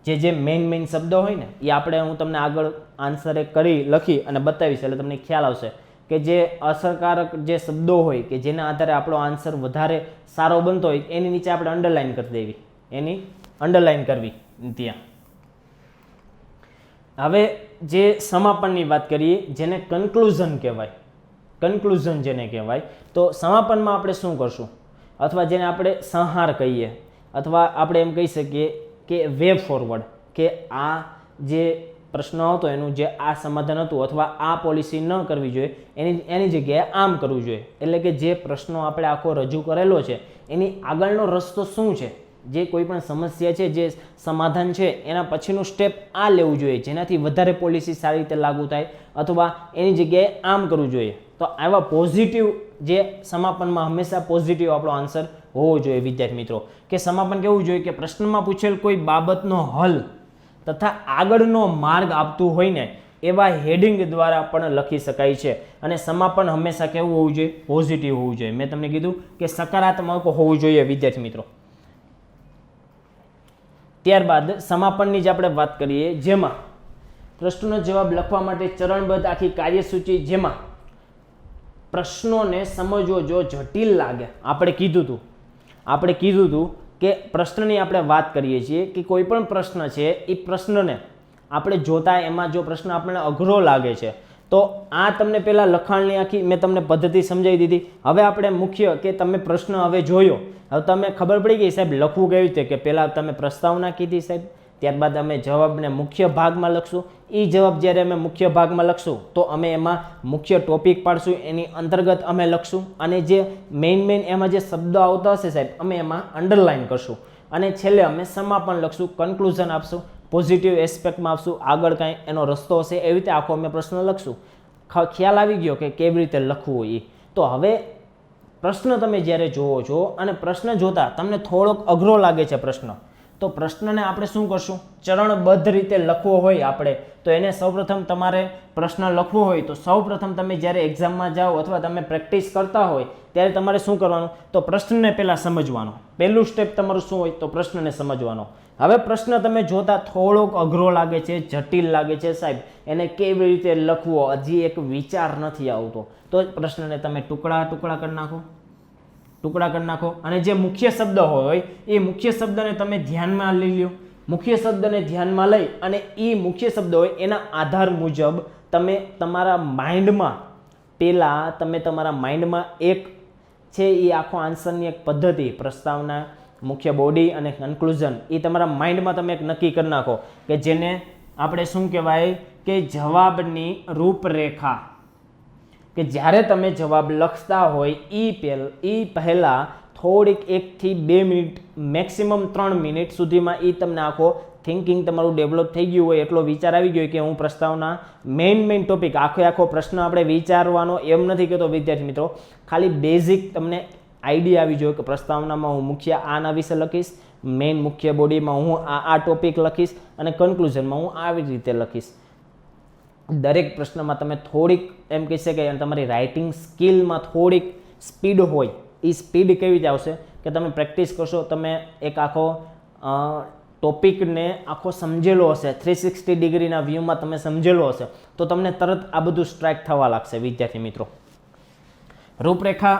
જે મેઇન શબ્દો હોય ને એ આપણે હું તમને આગળ આન્સરે કરી લખી અને બતાવીશ એટલે તમને ખ્યાલ આવશે કે જે અસરકારક જે શબ્દો હોય કે જેના આધારે આપણો આન્સર વધારે સારો બનતો હોય એની નીચે આપણે અંડરલાઈન કરી દેવી, એની અંડરલાઈન કરવી ત્યાં. હવે જે સમાપનની વાત કરીએ, જેને કન્ક્લુઝન કહેવાય, કન્ક્લુઝન જેને કહેવાય, તો સમાપનમાં આપણે શું કરશું, અથવા જેને આપણે સંહાર કહીએ, અથવા આપણે એમ કહી શકીએ કે વે ફોરવર્ડ, કે આ જે પ્રશ્ન હતો એનું જે આ સમાધાન હતું અથવા આ પોલિસી ન કરવી જોઈએ એની જગ્યાએ આમ કરવું જોઈએ. એટલે કે જે પ્રશ્નો આપણે આખો રજૂ કરેલો છે એની આગળનો રસ્તો શું છે, જે કોઈ પણ સમસ્યા છે, જે સમાધાન છે, એના પછીનું સ્ટેપ આ લેવું જોઈએ જેનાથી વધારે પોલિસી સારી રીતે લાગુ થાય, અથવા એની જગ્યાએ આમ કરવું જોઈએ. તો આવા પોઝિટિવ જે સમાપનમાં હંમેશા પોઝિટિવ આપણો આન્સર હોવો જોઈએ વિદ્યાર્થી મિત્રો. કે સમાપન કેવું જોઈએ કે પ્રશ્નમાં પૂછેલ કોઈ બાબતનો હલ તથા આગળનો માર્ગ આપતું હોય ને એવા હેડિંગ દ્વારા પણ લખી શકાય છે. અને સમાપન હંમેશા કેવું હોવું જોઈએ, પોઝિટિવ હોવું જોઈએ. મેં તમને કીધું કે સકારાત્મક હોવું જોઈએ વિદ્યાર્થી મિત્રો. ત્યારબાદ સમાપનની જ આપણે વાત કરીએ, જેમાં પ્રશ્નનો જવાબ લખવા માટે ચરણબદ્ધ આખી કાર્યસૂચિ, જેમાં પ્રશ્નોને સમજવો જો જટિલ લાગે, આપણે કીધું હતું કે પ્રશ્નની આપણે વાત કરીએ છીએ કે કોઈ પણ પ્રશ્ન છે એ પ્રશ્નને આપણે જોતા એમાં જો પ્રશ્ન આપણને અઘરો લાગે છે તો આ તમને પહેલાં લખાણની આખી મેં તમને પદ્ધતિ સમજાવી દીધી. હવે આપણે મુખ્ય કે તમે પ્રશ્ન હવે જોયો, હવે તમે ખબર પડી ગઈ સાહેબ લખવું કેવી રીતે, કે પહેલાં તમે પ્રસ્તાવના કીધી સાહેબ, ત્યારબાદ અમે જવાબને મુખ્ય ભાગમાં લખશું. એ જવાબ જ્યારે અમે મુખ્ય ભાગમાં લખશું તો અમે એમાં મુખ્ય ટોપિક પાડશું, એની અંતર્ગત અમે લખશું, અને જે મેઇન એમાં જે શબ્દો આવતા હશે સાહેબ અમે એમાં અંડરલાઇન કરશું, અને છેલ્લે અમે સમાપન લખશું, કન્ક્લુઝન આપશું, પોઝિટિવ એસ્પેક્ટમાં આપશું, આગળ કાંઈ એનો રસ્તો હશે એવી રીતે આખો અમે પ્રશ્ન લખશું. ખ્યાલ આવી ગયો કે કેવી રીતે લખવું એ. તો હવે પ્રશ્ન તમે જ્યારે જોવો છો અને પ્રશ્ન જોતા તમને થોડોક અઘરો લાગે છે પ્રશ્ન, તો પ્રશ્નને આપણે શું કરશું, ચરણબદ્ધ રીતે લખવો હોય આપણે તો એને સૌપ્રથમ તમારે પ્રશ્ન લખવો હોય તો સૌપ્રથમ તમે જ્યારે એક્ઝામમાં જાઓ અથવા તમે પ્રેક્ટિસ કરતા હોય ત્યારે તમારે શું કરવાનું, તો પ્રશ્નને પહેલાં સમજવાનો. પહેલું સ્ટેપ તમારું શું હોય, તો પ્રશ્નને સમજવાનો. હવે પ્રશ્ન તમે જોતા થોડોક અઘરો લાગે છે, જટિલ લાગે છે સાહેબ, એને કેવી રીતે લખવો હજી એક વિચાર નથી આવતો, તો પ્રશ્નને તમે ટુકડા કરી નાખો, અને જે મુખ્ય શબ્દ હોય એ મુખ્ય શબ્દને તમે ધ્યાનમાં લઈ લો. મુખ્ય શબ્દને ધ્યાનમાં લઈ અને એ મુખ્ય શબ્દ હોય એના આધાર મુજબ તમે તમારા માઇન્ડમાં એક છે એ આખો આન્સરની એક પદ્ધતિ, પ્રસ્તાવના, મુખ્ય બોડી અને કન્ક્લુઝન, એ તમારા માઇન્ડમાં તમે એક નક્કી કરી નાખો કે જેને આપણે શું કહેવાય કે જવાબની રૂપરેખા. કે જ્યારે તમે જવાબ લખતા હોય એ પહેલાં થોડીક 1 થી 2 મિનિટ, મેક્સિમમ 3 મિનિટ સુધીમાં એ તમને આખો થિંકિંગ તમારું ડેવલપ થઈ ગયું હોય, એટલો વિચાર આવી ગયો કે હું પ્રસ્તાવના મેઇન ટોપિક આખો પ્રશ્ન આપણે વિચારવાનો એમ નથી કહેતો વિદ્યાર્થી મિત્રો, ખાલી બેઝિક તમને આઈડિયા આવી જોઈએ કે પ્રસ્તાવનામાં હું મુખ્ય આના વિશે લખીશ, મેઇન મુખ્ય બોડીમાં હું આ ટોપિક લખીશ, અને કન્ક્લુઝનમાં હું આવી રીતે લખીશ. દરેક પ્રશ્નમાં તમે થોડીક એમ કહી શકાય તમારી રાઇટિંગ સ્કિલમાં થોડીક સ્પીડ હોય, એ સ્પીડ કેવી રીતે આવશે કે તમે પ્રેક્ટિસ કરશો, તમે એક આખો ટોપિકને આખો સમજેલો હશે, 360 ડિગ્રીના વ્યૂમાં તમે સમજેલો હશે તો તમને તરત આ બધું સ્ટ્રાઇક થવા લાગશે વિદ્યાર્થી મિત્રો. રૂપરેખા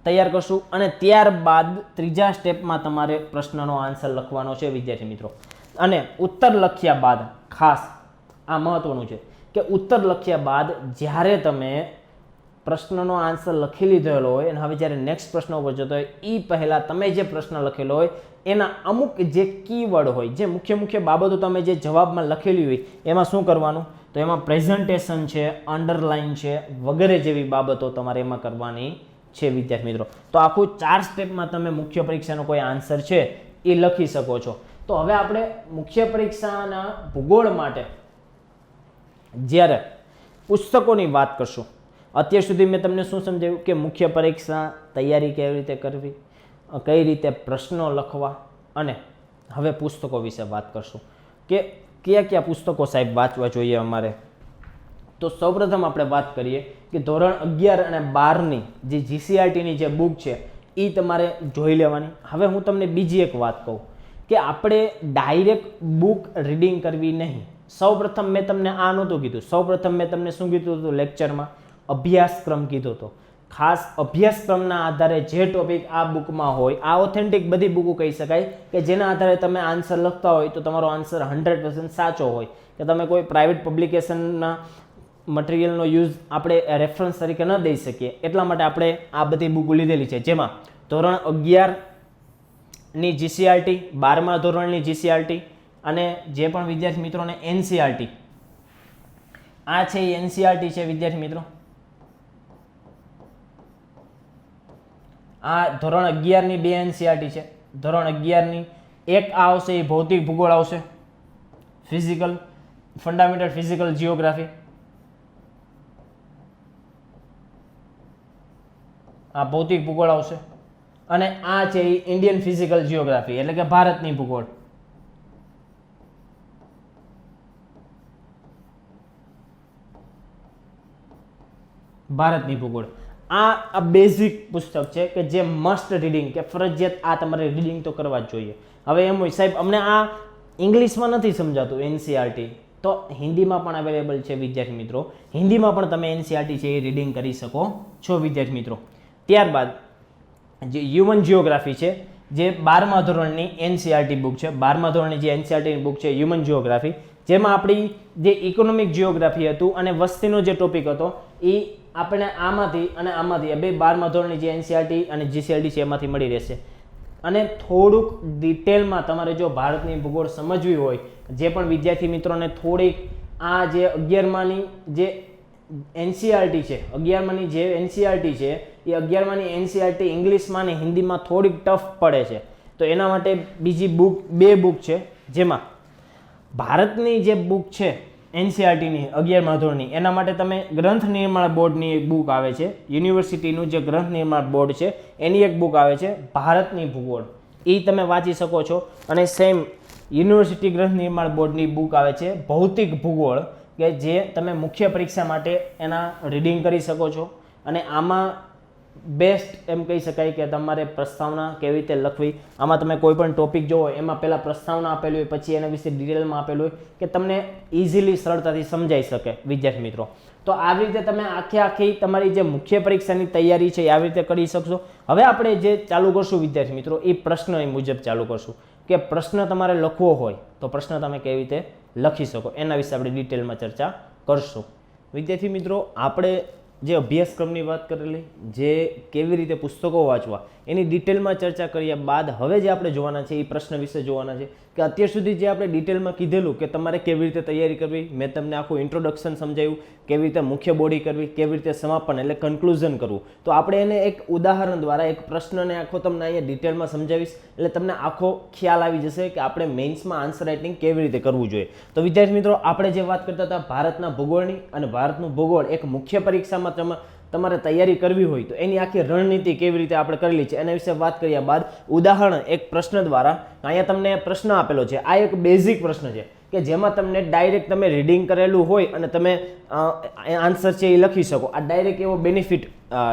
તૈયાર કરશું અને ત્યારબાદ ત્રીજા સ્ટેપમાં તમારે પ્રશ્નનો આન્સર લખવાનો છે વિદ્યાર્થી મિત્રો. અને ઉત્તર લખ્યા બાદ ખાસ આ મહત્વનું છે કે ઉત્તર લખ્યા બાદ જ્યારે તમે પ્રશ્નનો આન્સર લખી લીધેલો હોય અને હવે જ્યારે નેક્સ્ટ પ્રશ્ન ઉપર જતો હોય એ પહેલાં તમે જે પ્રશ્ન લખેલો હોય એના અમુક જે કીવર્ડ હોય, જે મુખ્ય બાબતો તમે જે જવાબમાં લખેલી હોય એમાં શું કરવાનું, તો એમાં પ્રેઝન્ટેશન છે, અંડરલાઇન છે, વગેરે જેવી બાબતો તમારે એમાં કરવાની છે વિદ્યાર્થી મિત્રો. તો આખું 4 સ્ટેપમાં તમે મુખ્ય પરીક્ષાનો કોઈ આન્સર છે એ લખી શકો છો. તો હવે આપણે મુખ્ય પરીક્ષાના ભૂગોળ માટે જ્યારે પુસ્તકોની વાત કરશું, અત્યાર સુધી મેં તમને શું સમજાવ્યું કે મુખ્ય પરીક્ષા તૈયારી કેવી રીતે કરવી, કઈ રીતે પ્રશ્નો લખવા, અને હવે પુસ્તકો વિશે વાત કરશું કે કયા પુસ્તકો સાહેબ વાંચવા જોઈએ અમારે. તો સૌપ્રથમ આપણે વાત કરીએ કે ધોરણ 11 અને 12ની જે GCRTની જે બુક છે એ તમારે જોઈ લેવાની. હવે હું તમને બીજી એક વાત કહું કે આપણે ડાયરેક્ટ બુક રીડિંગ કરવી નહીં. સૌપ્રથમ મેં તમને આ નહોતું કીધું, સૌપ્રથમ મેં તમને શું કીધું હતું લેક્ચરમાં, અભ્યાસક્રમ કીધો હતો ખાસ અભ્યાસક્રમના આધારે જે ટોપિક આ બુકમાં હોય, આ ઓથેન્ટિક બધી બુકો કહી શકાય કે જેના આધારે તમે આન્સર લખતા હોય તો તમારો આન્સર 100% સાચો હોય, કે તમે કોઈ પ્રાઇવેટ પબ્લિકેશનના મટીરિયલનો યુઝ આપણે રેફરન્સ તરીકે ન દઈ શકીએ, એટલા માટે આપણે આ બધી બુકો લીધેલી છે. જેમાં ધોરણ 11ની જીસીઆરટી, 12મા ધોરણની જીસીઆરટી અને જે પણ વિદ્યાર્થી મિત્રોને એનસીઆરટી, આ છે એ એનસીઆરટી છે વિદ્યાર્થી મિત્રો. આ ધોરણ 11ની 2 એનસીઆરટી છે. ધોરણ 11ની એક આ આવશે એ ભૌતિક ભૂગોળ આવશે, ફિઝિકલ ફંડામેન્ટલ ફિઝિકલ જીઓગ્રાફી. આ ભૌતિક ભૂગોળ આવશે અને આ છે એ ઇન્ડિયન ફિઝિકલ જીઓગ્રાફી એટલે કે ભારતની ભૂગોળ. ભારતની ભૂગોળ આ બેઝિક પુસ્તક છે કે જે મસ્ટ રીડિંગ, કે ફરજિયાત આ તમારે રીડિંગ તો કરવા જ જોઈએ. હવે એમ હોય સાહેબ અમને આ ઇંગ્લિશમાં નથી સમજાતું એનસીઆરટી, તો હિન્દીમાં પણ અવેલેબલ છે વિદ્યાર્થી મિત્રો. હિન્દીમાં પણ તમે એનસીઆરટી છે એ રીડિંગ કરી શકો છો વિદ્યાર્થી મિત્રો. ત્યારબાદ જે હ્યુમન જીઓગ્રાફી છે, જે 12મા ધોરણની એનસીઆરટી બુક છે. 12મા ધોરણની જે એનસીઆરટીની બુક છે હ્યુમન જીઓગ્રાફી, જેમાં આપણી જે ઇકોનોમિક જીઓગ્રાફી હતું અને વસ્તીનો જે ટોપિક હતો એ આપણે આમાંથી અને આમાંથી બે 12મા ધોરણની જે એનસીઆરટી અને જીસીઆરટી છે એમાંથી મળી રહેશે. અને થોડુંક ડિટેલમાં તમારે જો ભારતની ભૂગોળ સમજવી હોય, જે પણ વિદ્યાર્થી મિત્રોને થોડીક આ જે 11માની જે એનસીઆરટી છે, 11માની જે એનસીઆરટી છે એ 11માની એનસીઆરટી ઇંગ્લિશમાં અને હિન્દીમાં થોડીક ટફ પડે છે, તો એના માટે બીજી બુક, 2 બુક છે. જેમાં ભારતની જે બુક છે એનસીઆરટીની 11મા ધોરણની, એના માટે તમે ગ્રંથ નિર્માણ બોર્ડની એક બુક આવે છે, યુનિવર્સિટીનું જે ગ્રંથ નિર્માણ બોર્ડ છે એની એક બુક આવે છે ભારતની ભૂગોળ, એ તમે વાંચી શકો છો. અને સેમ યુનિવર્સિટી ગ્રંથ નિર્માણ બોર્ડની બુક આવે છે ભૌતિક ભૂગોળ, કે જે તમે મુખ્ય પરીક્ષા માટે એના રીડિંગ કરી શકો છો. અને આમાં બેસ્ટ એમ કહી શકાય કે તમારે પ્રસ્તાવના કેવી રીતે લખવી, આમાં તમે કોઈ પણ ટોપિક જોવો એમાં પહેલાં પ્રસ્તાવના આપેલી હોય, પછી એના વિશે ડિટેલમાં આપેલું હોય કે તમને ઇઝીલી સરળતાથી સમજાઈ શકે વિદ્યાર્થી મિત્રો. તો આવી રીતે તમે આખી તમારી જે મુખ્ય પરીક્ષાની તૈયારી છે એ આવી રીતે કરી શકશો. હવે આપણે જે ચાલુ કરશું વિદ્યાર્થી મિત્રો એ પ્રશ્ન એ મુજબ ચાલુ કરશું, કે પ્રશ્ન તમારે લખવો હોય તો પ્રશ્ન તમે કેવી રીતે લખી શકો એના વિશે આપણે ડિટેલમાં ચર્ચા કરશું. વિદ્યાર્થી મિત્રો આપણે જે અભ્યાસક્રમની વાત કરેલી, જે કેવી રીતે પુસ્તકો વાંચવા એની ડિટેલમાં ચર્ચા કર્યા બાદ હવે જે આપણે જોવાના છે એ પ્રશ્ન વિશે જોવાના છે, કે અત્યાર સુધી જે આપણે ડિટેલમાં કીધેલું કે તમારે કેવી રીતે તૈયારી કરવી, મેં તમને આખું ઇન્ટ્રોડક્શન સમજાવ્યું, કેવી રીતે મુખ્ય બોડી કરવી, કેવી રીતે સમાપન એટલે કન્ક્લુઝન કરવું. તો આપણે એને એક ઉદાહરણ દ્વારા એક પ્રશ્નને આખો તમને અહીંયા ડિટેલમાં સમજાવીશ, એટલે તમને આખો ખ્યાલ આવી જશે કે આપણે મેઇન્સમાં આન્સર રાઇટિંગ કેવી રીતે કરવું જોઈએ. તો વિદ્યાર્થી મિત્રો આપણે જે વાત કરતા હતા ભારતના ભૂગોળની, અને ભારતનું ભૂગોળ એક મુખ્ય પરીક્ષામાં તમારે તૈયારી કરવી હોય તો એની આખી રણનીતિ કેવી રીતે આપણે કરેલી છે એના વિશે વાત કર્યા બાદ ઉદાહરણ એક પ્રશ્ન દ્વારા અહીંયા તમને પ્રશ્ન આપેલો છે. આ એક બેઝિક પ્રશ્ન છે કે જેમાં તમને ડાયરેક્ટ તમે રીડિંગ કરેલું હોય અને તમે આન્સર છે એ લખી શકો. આ ડાયરેક્ટ એવો બેનિફિટ,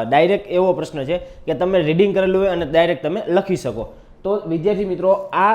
ડાયરેક્ટ એવો પ્રશ્ન છે કે તમે રીડિંગ કરેલું હોય અને ડાયરેક્ટ તમે લખી શકો. તો વિદ્યાર્થી મિત્રો આ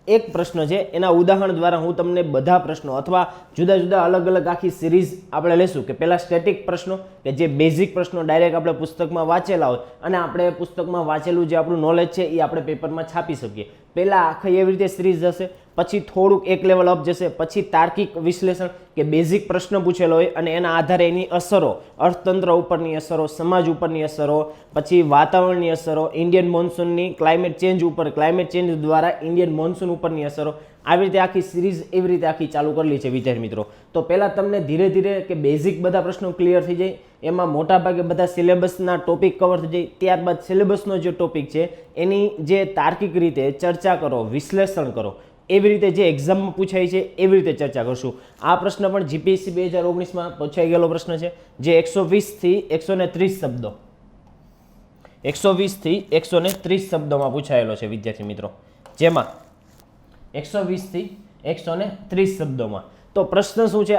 એક પ્રશ્ન છે, એના ઉદાહરણ દ્વારા હું તમને બધા પ્રશ્નો અથવા જુદા જુદા અલગ અલગ આખી સિરીઝ આપણે લેશું, કે પહેલાં સ્ટેટિક પ્રશ્નો કે જે બેઝિક પ્રશ્નો ડાયરેક્ટ આપણે પુસ્તકમાં વાંચેલા હોય અને આપણે પુસ્તકમાં વાંચેલું જે આપણું નોલેજ છે એ આપણે પેપરમાં છાપી શકીએ. પહેલાં આખી એવી રીતે સિરીઝ જશે, પછી થોડુંક એક લેવલ અપ જશે, પછી તાર્કિક વિશ્લેષણ કે બેઝિક પ્રશ્ન પૂછેલો હોય અને એના આધારે એની અસરો, અર્થતંત્ર ઉપરની અસરો, સમાજ ઉપરની અસરો, પછી વાતાવરણની અસરો, ઇન્ડિયન મોન્સૂનની ક્લાઇમેટ ચેન્જ ઉપર, ક્લાઇમેટ ચેન્જ દ્વારા ઇન્ડિયન મોન્સૂન ઉપરની અસરો, આવી રીતે આખી સિરીઝ એવી રીતે આખી ચાલુ કરેલી છે વિદ્યાર્થી મિત્રો. તો પહેલાં તમને ધીરે ધીરે કે બેઝિક બધા પ્રશ્નો ક્લિયર થઈ જાય, એમાં મોટાભાગે બધા સિલેબસના ટોપિક કવર થઈ જાય, ત્યારબાદ સિલેબસનો જે ટોપિક છે એની જે તાર્કિક રીતે ચર્ચા કરો, વિશ્લેષણ કરો, એવી રીતે જે એક્ઝામમાં પૂછાય છે એવી રીતે ચર્ચા કરશું. આ પ્રશ્ન પણ જીપીએસસી 2019માં પૂછાઈ ગયેલો પ્રશ્ન છે, જે 120થી 130 શબ્દો, 120થી 130 શબ્દોમાં પૂછાયેલો છે વિદ્યાર્થી મિત્રો, જેમાં 120થી 130 શબ્દોમાં. તો પ્રશ્ન શું છે,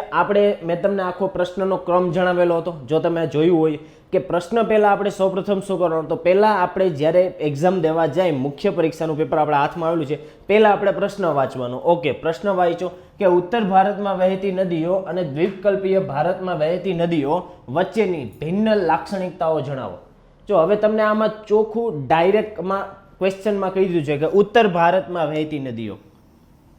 મેં તમને આખો પ્રશ્નનો ક્રમ જણાવેલો હતો. જો તમે જોયું હોય કે પ્રશ્ન પહેલાં આપણે સૌપ્રથમ શું કરવાનું, તો પહેલાં આપણે જ્યારે એક્ઝામ દેવા જાય, મુખ્ય પરીક્ષાનું પેપર આપણા હાથમાં આવેલું છે, પહેલાં આપણે પ્રશ્ન વાંચવાનો. ઓકે, પ્રશ્ન વાંચો કે ઉત્તર ભારતમાં વહેતી નદીઓ અને દ્વીપકલ્પીય ભારતમાં વહેતી નદીઓ વચ્ચેની ભિન્ન લાક્ષણિકતાઓ જણાવો. જો હવે તમને આમાં ચોખ્ખું ડાયરેક્ટમાં ક્વેશ્ચનમાં કહી દીધું છે કે ઉત્તર ભારતમાં વહેતી નદીઓ,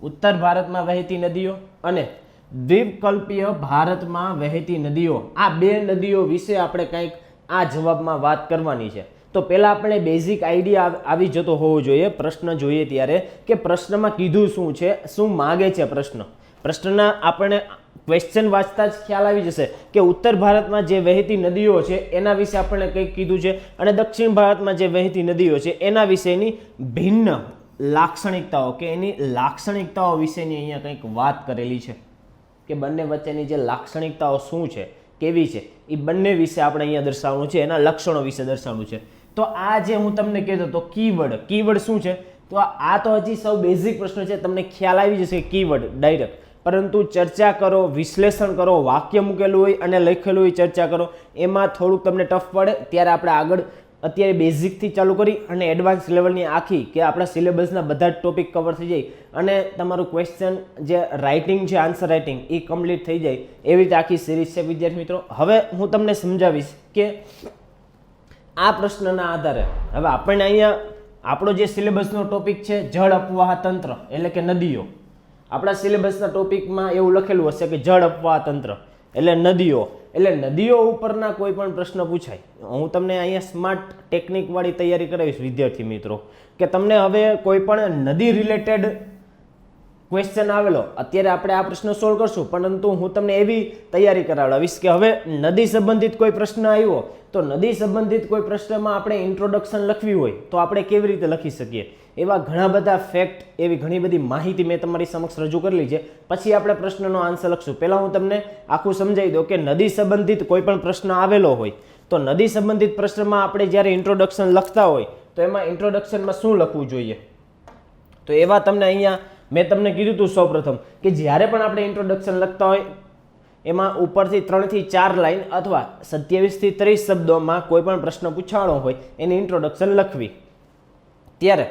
ઉત્તર ભારતમાં વહેતી નદીઓ અને દ્વીપકલ્પીય ભારતમાં વહેતી નદીઓ, આ બે નદીઓ વિશે આપણે કંઈક આ જવાબમાં વાત કરવાની છે. તો પહેલાં આપણે બેઝિક આઈડિયા આવી જતો હોવો જોઈએ પ્રશ્ન જોઈએ ત્યારે કે પ્રશ્નમાં કીધું શું છે, શું માગે છે પ્રશ્ન. પ્રશ્નના આપણે ક્વેશ્ચન વાંચતા જ ખ્યાલ આવી જશે કે ઉત્તર ભારતમાં જે વહેતી નદીઓ છે એના વિશે આપણે કંઈક કીધું છે અને દક્ષિણ ભારતમાં જે વહેતી નદીઓ છે એના વિશેની ભિન્ન લાક્ષણિકતાઓ કે એની લાક્ષણિકતાઓ વિશેની અહીંયા કંઈક વાત કરેલી છે કે બંને વચ્ચેની જે લાક્ષણિકતાઓ શું છે, કેવી છે, એ બંને વિશે આપણે અહીંયા દર્શાવવાનું છે, એના લક્ષણો વિશે દર્શાવવાનું છે. તો આ જે હું તમને કહેતો તો કીવર્ડ શું છે, તો આ તો હજી સૌ બેઝિક પ્રશ્ન છે, તમને ખ્યાલ આવી જશે કીવર્ડ ડાયરેક્ટ, પરંતુ ચર્ચા કરો, વિશ્લેષણ કરો, વાક્ય મૂકેલું હોય અને લખેલું હોય ચર્ચા કરો, એમાં થોડુંક તમને ટફ પડે. ત્યારે આપણે આગળ અત્યારે બેઝિકથી ચાલુ કરી અને એડવાન્સ લેવલની આખી કે આપણા સિલેબસના બધા જ ટોપિક કવર થઈ જાય અને તમારું ક્વેશ્ચન જે રાઇટિંગ છે, આન્સર રાઇટિંગ એ કમ્પ્લીટ થઈ જાય એવી રીતે આખી સિરીઝ છે વિદ્યાર્થી મિત્રો. હવે હું તમને સમજાવીશ કે આ પ્રશ્નના આધારે હવે આપણને અહીંયા આપણો જે સિલેબસનો ટોપિક છે જળ અપવાહ તંત્ર એટલે કે નદીઓ, આપણા સિલેબસના ટોપિકમાં એવું લખેલું હશે કે જળ અપવાહ તંત્ર એટલે નદીઓ, એટલે નદીઓ ઉપરના કોઈ પણ પ્રશ્ન પૂછાય. હું તમને અહીંયા સ્માર્ટ ટેકનિક વાળી તૈયારી કરાવીશ વિદ્યાર્થી મિત્રો કે તમને હવે કોઈ પણ નદી રિલેટેડ ક્વેશ્ચન આવેલો, અત્યારે આપણે આ પ્રશ્ન સોલ્વ કરશું, પરંતુ હું તમને એવી તૈયારી કરાવડાવીશ કે હવે નદી સંબંધિત કોઈ પ્રશ્ન આવ્યો તો નદી સંબંધિત કોઈ પ્રશ્નમાં આપણે ઇન્ટ્રોડક્શન લખવી હોય તો આપણે કેવી રીતે લખી શકીએ, એવા ઘણા બધા ફેક્ટ, એવી ઘણી બધી માહિતી મેં તમારી સમક્ષ રજૂ કરેલી છે. પછી આપણે પ્રશ્નનો આન્સર લખશું. પહેલાં હું તમને આખું સમજાવી દઉં કે નદી સંબંધિત કોઈ પણ પ્રશ્ન આવેલો હોય તો નદી સંબંધિત પ્રશ્નમાં આપણે જ્યારે ઇન્ટ્રોડક્શન લખતા હોય તો એમાં ઇન્ટ્રોડક્શનમાં શું લખવું જોઈએ. તો એવા તમને અહીંયા મેં તમને કીધું હતું સૌપ્રથમ કે જ્યારે પણ આપણે ઇન્ટ્રોડક્શન લખતા હોય એમાં ઉપરથી 3 થી 4 લાઈન અથવા 27 થી 30 શબ્દોમાં કોઈ પણ પ્રશ્ન પૂછાણો હોય એની ઇન્ટ્રોડક્શન લખવી. ત્યારે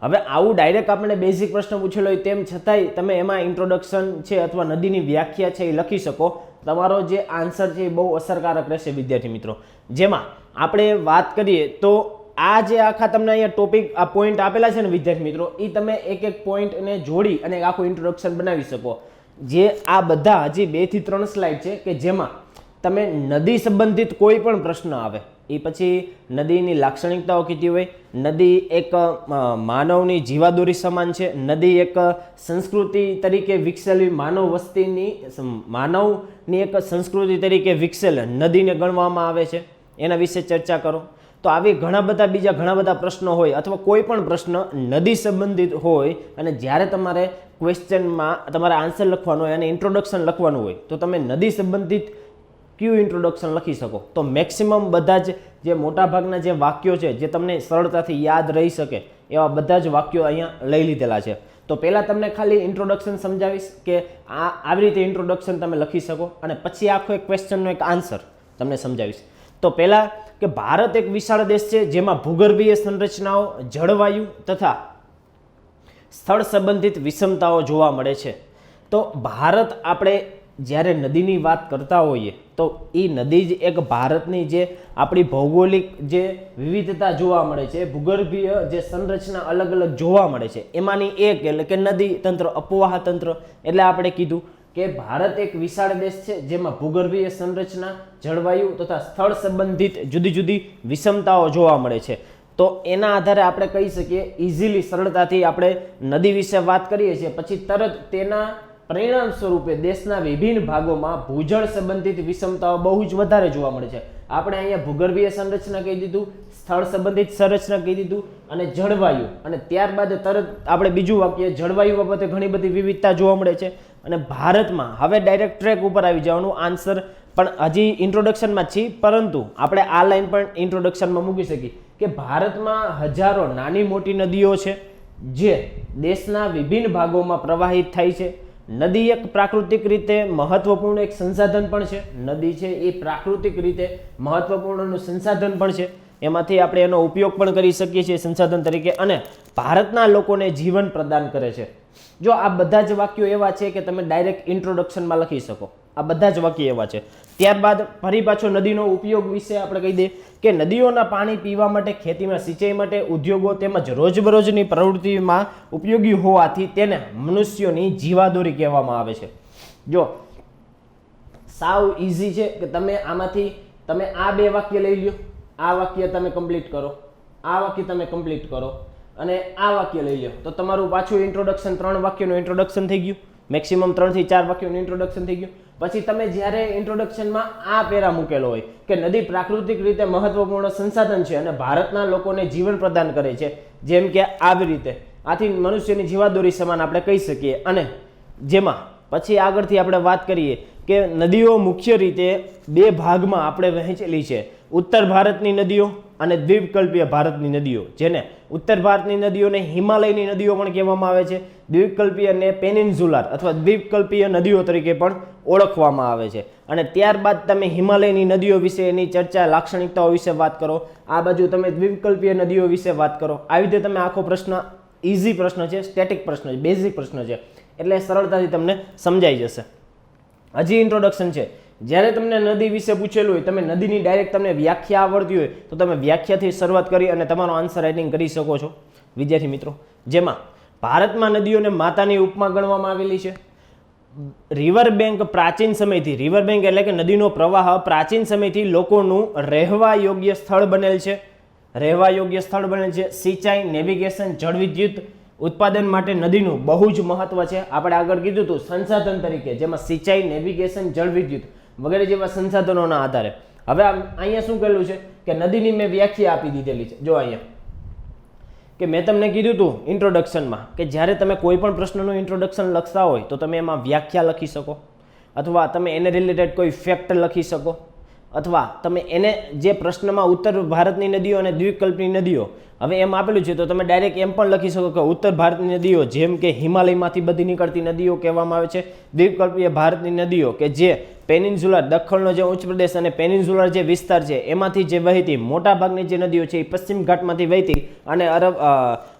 હવે આવું ડાયરેક્ટ આપણે બેઝિક પ્રશ્ન પૂછેલો હોય તેમ છતાંય તમે એમાં ઇન્ટ્રોડક્શન છે અથવા નદીની વ્યાખ્યા છે એ લખી શકો. તમારો જે આન્સર છે એ બહુ અસરકારક રહેશે વિદ્યાર્થી મિત્રો. જેમાં આપણે વાત કરીએ તો આ જે આખા તમને અહીંયા ટોપિક આ પોઈન્ટ આપેલા છે ને વિદ્યાર્થી મિત્રો, એ તમે એક એક પોઈન્ટને જોડી અને આખું ઇન્ટ્રોડક્શન બનાવી શકો. જે આ બધા હજી 2 થી 3 સ્લાઇડ છે કે જેમાં તમે નદી સંબંધિત કોઈ પણ પ્રશ્ન આવે એ પછી નદીની લાક્ષણિકતાઓ કીધી હોય, નદી એક માનવની જીવાદોરી સમાન છે, નદી એક સંસ્કૃતિ તરીકે વિકસેલી માનવની એક સંસ્કૃતિ તરીકે વિકસેલ નદીને ગણવામાં આવે છે, એના વિશે ચર્ચા કરો. તો આવી ઘણા બધા બીજા ઘણા બધા પ્રશ્નો હોય અથવા કોઈ પણ પ્રશ્ન નદી સંબંધિત હોય અને જ્યારે તમારે ક્વેશ્ચનમાં તમારે આન્સર લખવાનો હોય અને ઇન્ટ્રોડક્શન લખવાનું હોય તો તમે નદી સંબંધિત કયું ઇન્ટ્રોડક્શન લખી શકો. તો મેક્સિમમ બધા જ જે મોટાભાગના જે વાક્યો છે જે તમને સરળતાથી યાદ રહી શકે એવા બધા જ વાક્યો અહીંયા લઈ લીધેલા છે. તો પહેલાં તમને ખાલી ઇન્ટ્રોડક્શન સમજાવીશ કે આવી રીતે ઇન્ટ્રોડક્શન તમે લખી શકો અને પછી આખો એક ક્વેશ્ચનનો એક આન્સર તમને સમજાવીશ. તો પહેલાં કે ભારત એક વિશાળ દેશ છે જેમાં ભૂગર્ભીય સંરચનાઓ, જળવાયુ તથા સ્થળ સંબંધિત વિષમતાઓ જોવા મળે છે. તો ભારત આપણે જ્યારે નદીની વાત કરતા હોઈએ તો એ નદી જ એક ભારતની જે આપણી ભૌગોલિક જે વિવિધતા જોવા મળે છે, ભૂગર્ભીય જે સંરચના અલગ અલગ જોવા મળે છે એમાંની એક એટલે કે નદી તંત્ર, અપવાહ તંત્ર. એટલે આપણે કીધું કે ભારત એક વિશાળ દેશ છે જેમાં ભૂગર્ભીય સંરચના, જળવાયુ તથા સ્થળ સંબંધિત જુદી જુદી વિષમતાઓ જોવા મળે છે. તો એના આધારે આપણે કહી શકીએ ઇઝીલી સરળતાથી આપણે નદી વિશે વાત કરીએ છીએ પછી તરત તેના પરિણામ સ્વરૂપે દેશના વિભિન્ન ભાગોમાં ભૂજળ સંબંધિત વિષમતાઓ બહુ જ વધારે જોવા મળે છે. આપણે અહીંયા ભૂગર્ભીય સંરચના કહી દીધું, સ્થળ સંબંધિત સંરચના કહી દીધું અને જળવાયુ, અને ત્યારબાદ તરત આપણે બીજું વાક્ય જળવાયુ બાબતે ઘણી બધી વિવિધતા જોવા મળે છે. અને ભારતમાં હવે ડાયરેક્ટ ટ્રેક ઉપર આવી જવાનું આન્સર પણ હજી ઇન્ટ્રોડક્શનમાં છીએ, પરંતુ આપણે આ લાઈન પણ ઇન્ટ્રોડક્શનમાં મૂકી શકીએ કે ભારતમાં હજારો નાની મોટી નદીઓ છે જે દેશના વિભિન્ન ભાગોમાં પ્રવાહિત થાય છે. નદી એક પ્રાકૃતિક રીતે મહત્વપૂર્ણ એક સંસાધન પણ છે. નદી છે એ પ્રાકૃતિક રીતે મહત્વપૂર્ણનું સંસાધન પણ છે, એમાંથી આપણે એનો ઉપયોગ પણ કરી શકીએ છીએ સંસાધન તરીકે, અને ભારતના લોકોને જીવન પ્રદાન કરે છે. જો આ બધા જ વાક્યો એવા છે કે તમે ડાયરેક્ટ ઇન્ટ્રોડક્શનમાં લખી શકો. આ બધા જ વાક્ય એવા છે. ત્યારબાદ ફરી પાછો નદીનો ઉપયોગ વિશે આપણે કહી દઈએ કે નદીઓના પાણી પીવા માટે, ખેતીમાં સિંચાઈ માટે, ઉદ્યોગો તેમજ રોજબરોજની પ્રવૃત્તિમાં ઉપયોગી હોવાથી તેને મનુષ્યોની જીવાદોરી કહેવામાં આવે છે. જો સાવ ઇઝી છે કે તમે આમાંથી તમે આ બે વાક્ય લઈ લ્યો, આ વાક્ય તમે કમ્પ્લીટ કરો, આ વાક્ય તમે કમ્પ્લીટ કરો અને આ વાક્ય લઈ લો તો તમારું પાછું ઇન્ટ્રોડક્શન 3 વાક્યનું ઇન્ટ્રોડક્શન થઈ ગયું. મેક્સિમમ 3 થી 4 વાક્યોનું ઇન્ટ્રોડક્શન થઈ ગયું. પછી તમે જ્યારે ઇન્ટ્રોડક્શનમાં આ પેરા મૂકેલો હોય કે નદી પ્રાકૃતિક રીતે મહત્વપૂર્ણ સંસાધન છે અને ભારતના લોકોને જીવન પ્રદાન કરે છે, જેમ કે આવી રીતે આથી મનુષ્યની જીવાદોરી સમાન આપણે કહી શકીએ. અને જેમાં પછી આગળથી આપણે વાત કરીએ કે નદીઓ મુખ્ય રીતે બે ભાગમાં આપણે વહેંચેલી છે, ઉત્તર ભારતની નદીઓ અને દ્વીપકલ્પીય ભારતની નદીઓ. જેને ઉત્તર ભારતની નદીઓને હિમાલયની નદીઓ પણ કહેવામાં આવે છે, દ્વીપકલ્પીયને પેનિન્સ્યુલર અથવા દ્વીપકલ્પીય નદીઓ તરીકે પણ ઓળખવામાં આવે છે. અને ત્યારબાદ તમે હિમાલયની નદીઓ વિશે એની ચર્ચા, લાક્ષણિકતાઓ વિશે વાત કરો, આ બાજુ તમે દ્વીપકલ્પીય નદીઓ વિશે વાત કરો. આવી રીતે તમે આખો પ્રશ્ન, ઇઝી પ્રશ્ન છે, સ્ટેટિક પ્રશ્ન છે, બેઝિક પ્રશ્ન છે, એટલે સરળતાથી તમને સમજાઈ જશે. હજી ઇન્ટ્રોડક્શન છે. જ્યારે તમને નદી વિશે પૂછેલું હોય, તમે નદીની ડાયરેક્ટ તમને વ્યાખ્યા આવડતી હોય તો તમે વ્યાખ્યાથી શરૂઆત કરી અને તમારો આન્સર રાઇટિંગ કરી શકો છો વિદ્યાર્થી મિત્રો. જેમાં ભારતમાં નદીઓને માતાની ઉપમા ગણવામાં આવેલી છે. રિવર બેંક પ્રાચીન સમયથી, રિવર બેંક એટલે કે નદીનો પ્રવાહ પ્રાચીન સમયથી લોકોનું રહેવા યોગ્ય સ્થળ બનેલ છે, રહેવા યોગ્ય સ્થળ બનેલ છે. સિંચાઈ, નેવિગેશન, જળવિદ્યુત ઉત્પાદન માટે નદીનું બહુ જ મહત્વ છે. આપણે આગળ કીધું હતું સંસાધન તરીકે, જેમાં સિંચાઈ, નેવિગેશન, જળવિદ્યુત વગેરે જેવા સંસાધનોના આધારે. હવે અહીંયા શું કહેલું છે કે નદીની મેં વ્યાખ્યા આપી દીધેલી છે. જો અહીંયા કે મેં તમને કીધું હતું ઇન્ટ્રોડક્શનમાં કે જ્યારે તમે કોઈ પણ પ્રશ્નનું ઇન્ટ્રોડક્શન લખતા હોય તો તમે એમાં વ્યાખ્યા લખી શકો, અથવા તમે એને રિલેટેડ કોઈ ફેક્ટ લખી શકો, અથવા તમે એને જે પ્રશ્નમાં ઉત્તર ભારતની નદીઓ અને દ્વીપકલ્પની નદીઓ હવે એમ આપેલું છે તો તમે ડાયરેક્ટ એમ પણ લખી શકો કે ઉત્તર ભારતની નદીઓ જેમ કે હિમાલયમાંથી બધી નીકળતી નદીઓ કહેવામાં આવે છે, દ્વીપકલ્પીય ભારતની નદીઓ કે જે પેનિન્સ્યુલર દક્ષિણનો જે ઉચ્ચ પ્રદેશ અને પેનિન્સ્યુલર જે વિસ્તાર છે એમાંથી જે વહેતી મોટાભાગની જે નદીઓ છે એ પશ્ચિમ ઘાટમાંથી વહેતી અને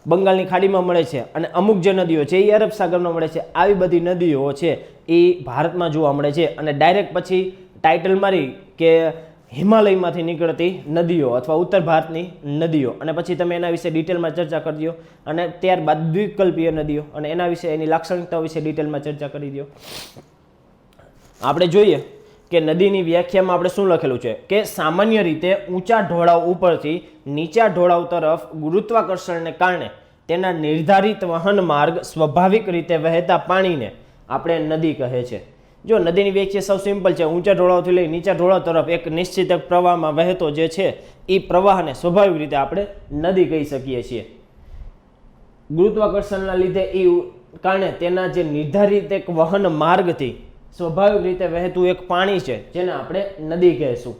બંગાળની ખાડીમાં મળે છે, અને અમુક જે નદીઓ છે એ અરબ સાગરમાં મળે છે. આવી બધી નદીઓ છે એ ભારતમાં જોવા મળે છે. અને ડાયરેક્ટ પછી ટાઇટલ મારી કે હિમાલયમાંથી નીકળતી નદીઓ અથવા ઉત્તર ભારતની નદીઓ, અને પછી તમે એના વિશે ડિટેલમાં ચર્ચા કરી દો. અને ત્યારબાદ દ્વીપકલ્પીય નદીઓ અને એના વિશે, એની લાક્ષણિકતાઓ વિશે ડિટેલમાં ચર્ચા કરી દો. આપણે જોઈએ કે નદીની વ્યાખ્યામાં આપણે શું લખેલું છે કે સામાન્ય રીતે ઊંચા ઢોળાવ ઉપરથી નીચા ઢોળાવ તરફ ગુરુત્વાકર્ષણને કારણે તેના નિર્ધારિત વહન માર્ગ સ્વાભાવિક રીતે વહેતા પાણીને આપણે નદી કહે છે. જો નદીની વ્યાખ્યા સૌ સિમ્પલ છે, ઊંચા ઢોળાવથી લઈ નીચા ઢોળાવ તરફ એક નિશ્ચિત પ્રવાહમાં વહેતો જે છે એ પ્રવાહને સ્વાભાવિક રીતે આપણે નદી કહી શકીએ છીએ. ગુરુત્વાકર્ષણના લીધે એ કારણે તેના જે નિર્ધારિત એક વહન માર્ગથી સ્વાભાવિક રીતે વહેતું એક પાણી છે જેને આપણે નદી કહેશું.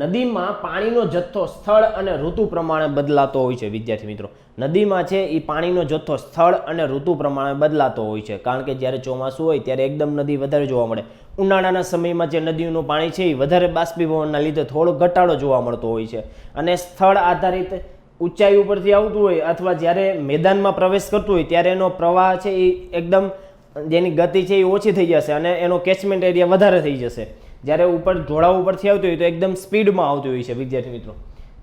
નદીમાં પાણીનો જથ્થો સ્થળ અને ઋતુ પ્રમાણે બદલાતો હોય છે વિદ્યાર્થી મિત્રો. નદીમાં છે એ પાણીનો જથ્થો સ્થળ અને ઋતુ પ્રમાણે બદલાતો હોય છે, કારણ કે જ્યારે ચોમાસું હોય ત્યારે એકદમ નદી વધારે જોવા મળે. ઉનાળાના સમયમાં જે નદીનું પાણી છે એ વધારે બાષ્પીભવનના લીધે થોડો ઘટાડો જોવા મળતો હોય છે. અને સ્થળ આધારિત ઊંચાઈ ઉપરથી આવતું હોય અથવા જ્યારે મેદાનમાં પ્રવેશ કરતું હોય ત્યારે એનો પ્રવાહ છે એ એકદમ જેની ગતિ છે એ ઓછી થઈ જશે અને એનો કેચમેન્ટ એરિયા વધારે થઈ જશે. જ્યારે ઉપર ઢોળાવ ઉપરથી આવતું હોય તો એકદમ સ્પીડમાં આવતું હોય છે વિદ્યાર્થી મિત્રો.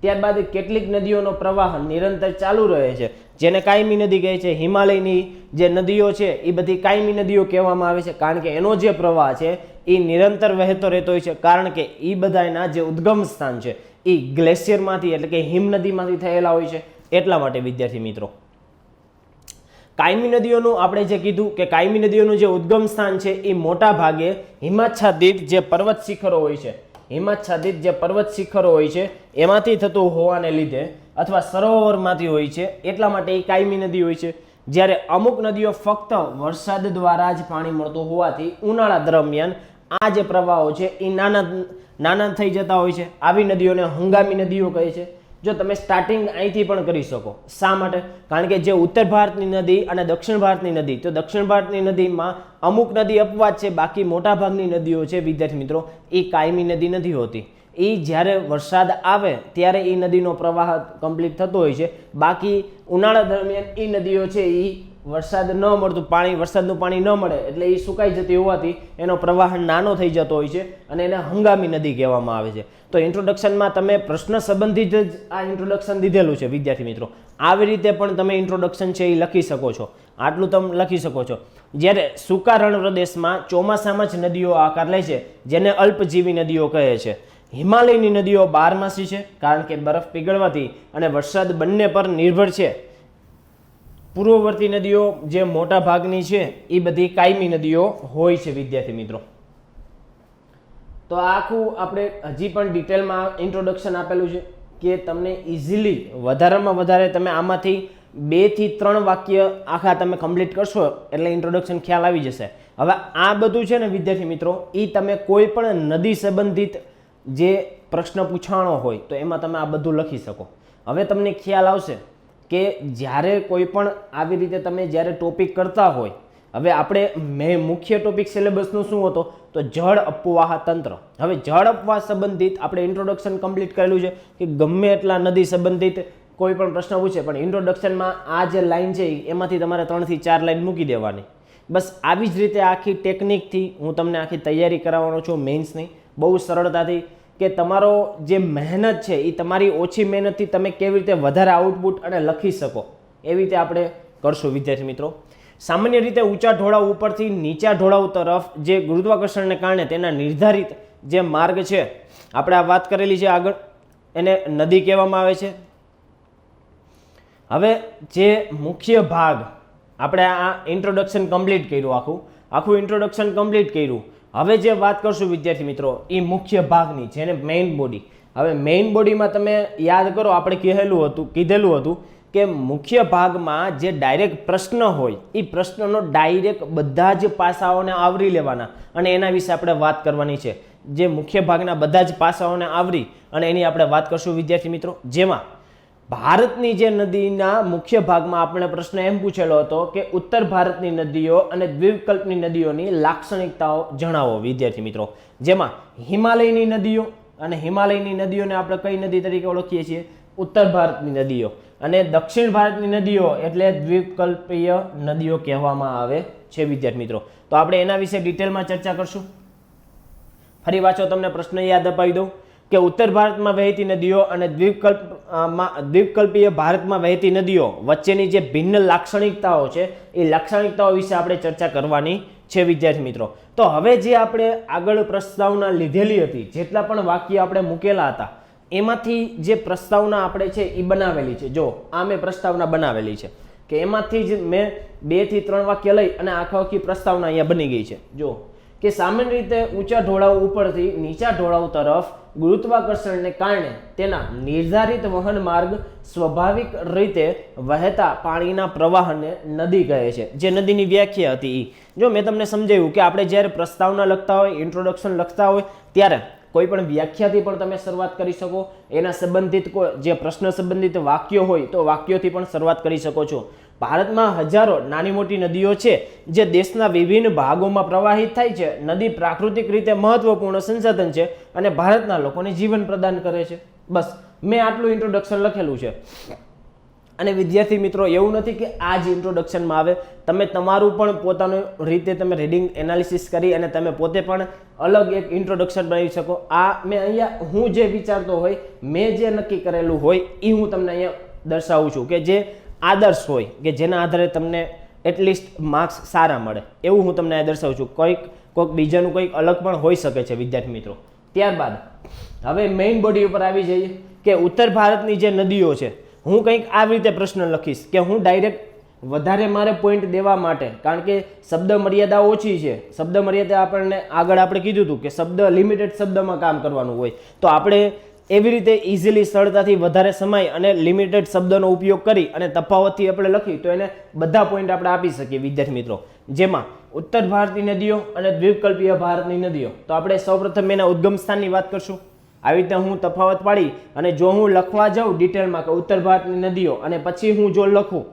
ત્યારબાદ કેટલીક નદીઓનો પ્રવાહ નિરંતર ચાલુ રહે છે જેને કાયમી નદી કહે છે. હિમાલયની જે નદીઓ છે એ બધી કાયમી નદીઓ કહેવામાં આવે છે, કારણ કે એનો જે પ્રવાહ છે એ નિરંતર વહેતો રહેતો હોય છે, કારણ કે એ બધાના જે ઉદ્ગમ સ્થાન છે એ ગ્લેશિયરમાંથી એટલે કે હિમનદીમાંથી થયેલા હોય છે. એટલા માટે વિદ્યાર્થી મિત્રો કાયમી નદીઓનું આપણે જે કીધું કે કાયમી નદીઓનું જે ઉદ્ગમ સ્થાન છે એ મોટા ભાગે હિમાચ્છાદિત જે પર્વત શિખરો હોય છે, હિમાચ્છાદિત જે પર્વત શિખરો હોય છે એમાંથી થતું હોવાને લીધે અથવા સરોવરમાંથી હોય છે, એટલા માટે એ કાયમી નદી હોય છે. જ્યારે અમુક નદીઓ ફક્ત વરસાદ દ્વારા જ પાણી મળતું હોવાથી ઉનાળા દરમિયાન આ જે પ્રવાહો છે એ નાના થઈ જતા હોય છે. આવી નદીઓને હંગામી નદીઓ કહે છે. જો તમે સ્ટાર્ટિંગ અહીંથી પણ કરી શકો. શા માટે? કારણ કે જે ઉત્તર ભારતની નદી અને દક્ષિણ ભારતની નદી, તો દક્ષિણ ભારતની નદીમાં અમુક નદી અપવાદ છે, બાકી મોટાભાગની નદીઓ છે વિદ્યાર્થી મિત્રો એ કાયમી નદી નથી હોતી. એ જ્યારે વરસાદ આવે ત્યારે એ નદીનો પ્રવાહ કમ્પ્લીટ થતો હોય છે. બાકી ઉનાળા દરમિયાન એ નદીઓ છે એ વરસાદ ન મળતું વરસાદનું પાણી ન મળે એટલે એ સુકાઈ જતી હોવાથી એનો પ્રવાહ નાનો થઈ જતો હોય છે અને એને હંગામી નદી કહેવામાં આવે છે. તો ઇન્ટ્રોડક્શનમાં તમે પ્રશ્ન સંબંધિત જ આ ઇન્ટ્રોડક્શન દીધેલું છે વિદ્યાર્થી મિત્રો. આવી રીતે પણ તમે ઇન્ટ્રોડક્શન છે એ લખી શકો છો. આટલું તમે લખી શકો છો. જ્યારે સૂકા રણ પ્રદેશમાં ચોમાસામાં જ નદીઓ આકાર લે છે જેને અલ્પજીવી નદીઓ કહે છે. હિમાલયની નદીઓ બારમાસી છે કારણ કે બરફ પીગળવાથી અને વરસાદ બંને પર નિર્ભર છે. પૂર્વવર્તી નદીઓ જે મોટા ભાગની છે એ બધી કાયમી નદીઓ હોય છે વિદ્યાર્થી મિત્રો. તો આખું આપણે હજી પણ ડિટેલમાં ઇન્ટ્રોડક્શન આપેલું છે કે તમને ઇઝીલી વધારેમાં વધારે તમે આમાંથી 2 થી 3 વાક્ય આખા તમે કમ્પ્લીટ કરશો એટલે ઇન્ટ્રોડક્શન ખ્યાલ આવી જશે. હવે આ બધું છે ને વિદ્યાર્થી મિત્રો એ તમે કોઈ પણ નદી સંબંધિત જે પ્રશ્ન પૂછાણો હોય તો એમાં તમે આ બધું લખી શકો. હવે તમને ખ્યાલ આવશે કે જ્યારે કોઈ પણ આવી રીતે તમે જ્યારે ટોપિક કરતા હોય, હવે આપણે મુખ્ય ટોપિક સિલેબસનું શું હતો તો જળ અપવાહ તંત્ર. હવે જળ અપવાહ સંબંધિત આપણે ઇન્ટ્રોડક્શન કમ્પ્લીટ કરેલું છે કે ગમે એટલા નદી સંબંધિત કોઈ પણ પ્રશ્ન પૂછે પણ ઇન્ટ્રોડક્શનમાં આ જે લાઈન છે એમાંથી તમારે 3 થી 4 લાઈન મૂકી દેવાની. બસ આવી જ રીતે આખી ટેકનિકથી હું તમને આખી તૈયારી કરાવવાનો છું મેઇન્સની, બહુ સરળતાથી, કે તમારો જે મહેનત છે એ તમારી ઓછી મહેનતથી તમે કેવી રીતે વધારે આઉટપુટ અને લખી શકો એવી રીતે આપણે કરશું વિદ્યાર્થી મિત્રો. સામાન્ય રીતે ઊંચા ઢોળાવ ઉપરથી નીચા ઢોળાવ તરફ જે ગુરુત્વાકર્ષણને કારણે તેના નિર્ધારિત જે માર્ગ છે આપણે આ વાત કરેલી છે આગળ, એને નદી કહેવામાં આવે છે. હવે જે મુખ્ય ભાગ આપણે આ ઇન્ટ્રોડક્શન કમ્પ્લીટ કર્યું, આખું ઇન્ટ્રોડક્શન કમ્પ્લીટ કર્યું. હવે જે વાત કરશું વિદ્યાર્થી મિત્રો એ મુખ્ય ભાગની, જેને મેઇન બોડી. હવે મેઇન બોડીમાં તમે યાદ કરો આપણે કીધેલું હતું કે મુખ્ય ભાગમાં જે ડાયરેક્ટ પ્રશ્ન હોય એ પ્રશ્નનો ડાયરેક્ટ બધા જ પાસાઓને આવરી લેવાના અને એના વિશે આપણે વાત કરવાની છે. જે મુખ્ય ભાગના બધા જ પાસાઓને આવરી અને એની આપણે વાત કરશું વિદ્યાર્થી મિત્રો. જેમાં ભારતની જે નદીના મુખ્ય ભાગમાં આપણે પ્રશ્ન એમ પૂછેલો હતો કે ઉત્તર ભારતની નદીઓ અને દ્વીપકલ્પની નદીઓની લાક્ષણિકતાઓ જણાવો વિદ્યાર્થી મિત્રો. જેમાં હિમાલયની નદીઓ, અને હિમાલયની નદીઓને આપણે કઈ નદી તરીકે ઓળખીએ છીએ? ઉત્તર ભારતની નદીઓ. અને દક્ષિણ ભારતની નદીઓ એટલે દ્વીપકલ્પીય નદીઓ કહેવામાં આવે છે વિદ્યાર્થી મિત્રો. તો આપણે એના વિશે ડિટેલમાં ચર્ચા કરશું. ફરી પાછો તમને પ્રશ્ન યાદ અપાવી દઉં કે ઉત્તર ભારતમાં વહેતી નદીઓ અને દ્વીપકલ્પીય ભારતમાં વહેતી નદીઓ વચ્ચેની જે ભિન્ન લાક્ષણિકતાઓ છે એ લાક્ષણિકતાઓ વિશે આપણે ચર્ચા કરવાની છે વિદ્યાર્થી મિત્રો. તો હવે જે આપણે આગળ પ્રસ્તાવના લીધેલી હતી, જેટલા પણ વાક્ય આપણે મૂકેલા હતા એમાંથી જે પ્રસ્તાવના આપણે છે એ બનાવેલી છે. જો આ મેં પ્રસ્તાવના બનાવેલી છે કે એમાંથી જ મેં 2 થી 3 વાક્ય લઈ અને આખી પ્રસ્તાવના અહીંયા બની ગઈ છે. જો કે સામાન્ય રીતે ઊંચા ઢોળાવ ઉપરથી નીચા ઢોળાવ તરફ ગુરુત્વાકર્ષણને કારણે તેના નિર્ધારિત વહન માર્ગ સ્વાભાવિક રીતે વહેતા પાણીના પ્રવાહને નદી કહે છે. જે નદીની વ્યાખ્યા હતી જો મેં તમને સમજાવ્યું કે આપણે જ્યારે પ્રસ્તાવના લખતા હોય, ઇન્ટ્રોડક્શન લખતા હોય ત્યારે કોઈ પણ વ્યાખ્યાથી પણ તમે શરૂઆત કરી શકો. એના સંબંધિત જે પ્રશ્ન સંબંધિત વાક્યો હોય તો વાક્યોથી પણ શરૂઆત કરી શકો છો. ભારતમાં હજારો નાની મોટી નદીઓ છે જે દેશના વિભિન્ન ભાગોમાં પ્રવાહિત થાય છે. નદી પ્રાકૃતિક રીતે મહત્વપૂર્ણ સંસાધન છે અને ભારતના લોકોને જીવન પ્રદાન કરે છે. બસ મેં આટલું ઇન્ટ્રોડક્શન લખેલું છે. અને વિદ્યાર્થી મિત્રો એવું નથી કે આ જ ઇન્ટ્રોડક્શનમાં આવે, તમે તમારું પણ પોતાનું રીતે તમે રીડિંગ એનાલિસિસ કરી અને તમે પોતે પણ અલગ એક ઇન્ટ્રોડક્શન બનાવી શકો. આ મેં અહીંયા હું જે વિચારતો હોય, મેં જે નક્કી કરેલું હોય એ હું તમને અહીંયા દર્શાવું છું કે જે આદર્શ હોય કે જેના આધારે તમને એટલીસ્ટ માર્ક્સ સારા મળે એવું હું તમને દર્શાવું છું. કોઈક બીજાનું કંઈક અલગ પણ હોઈ શકે છે વિદ્યાર્થી મિત્રો. ત્યારબાદ હવે મેઇન બોડી ઉપર આવી જઈએ કે ઉત્તર ભારતની જે નદીઓ છે, હું કંઈક આવી રીતે પ્રશ્ન લખીશ કે હું ડાયરેક્ટ વધારે મારે પોઈન્ટ દેવા માટે, કારણ કે શબ્દ મર્યાદા ઓછી છે. શબ્દ મર્યાદા આપણને આગળ આપણે કીધું હતું કે શબ્દ લિમિટેડ શબ્દમાં કામ કરવાનું હોય, તો આપણે એવી રીતે ઇઝીલી સરળતાથી વધારે સમય અને લિમિટેડ શબ્દનો ઉપયોગ કરી અને તફાવતથી આપણે લખી તો એને બધા પોઈન્ટ આપણે આપી શકીએ વિદ્યાર્થી મિત્રો. જેમાં ઉત્તર ભારતની નદીઓ અને દ્વીપકલ્પીય ભારતની નદીઓ, તો આપણે સૌપ્રથમ એના ઉદ્ગમ સ્થાનની વાત કરશું. આવી રીતે હું તફાવત પાડી અને જો હું લખવા જાઉં ડિટેલમાં કે ઉત્તર ભારતની નદીઓ અને પછી હું જો લખું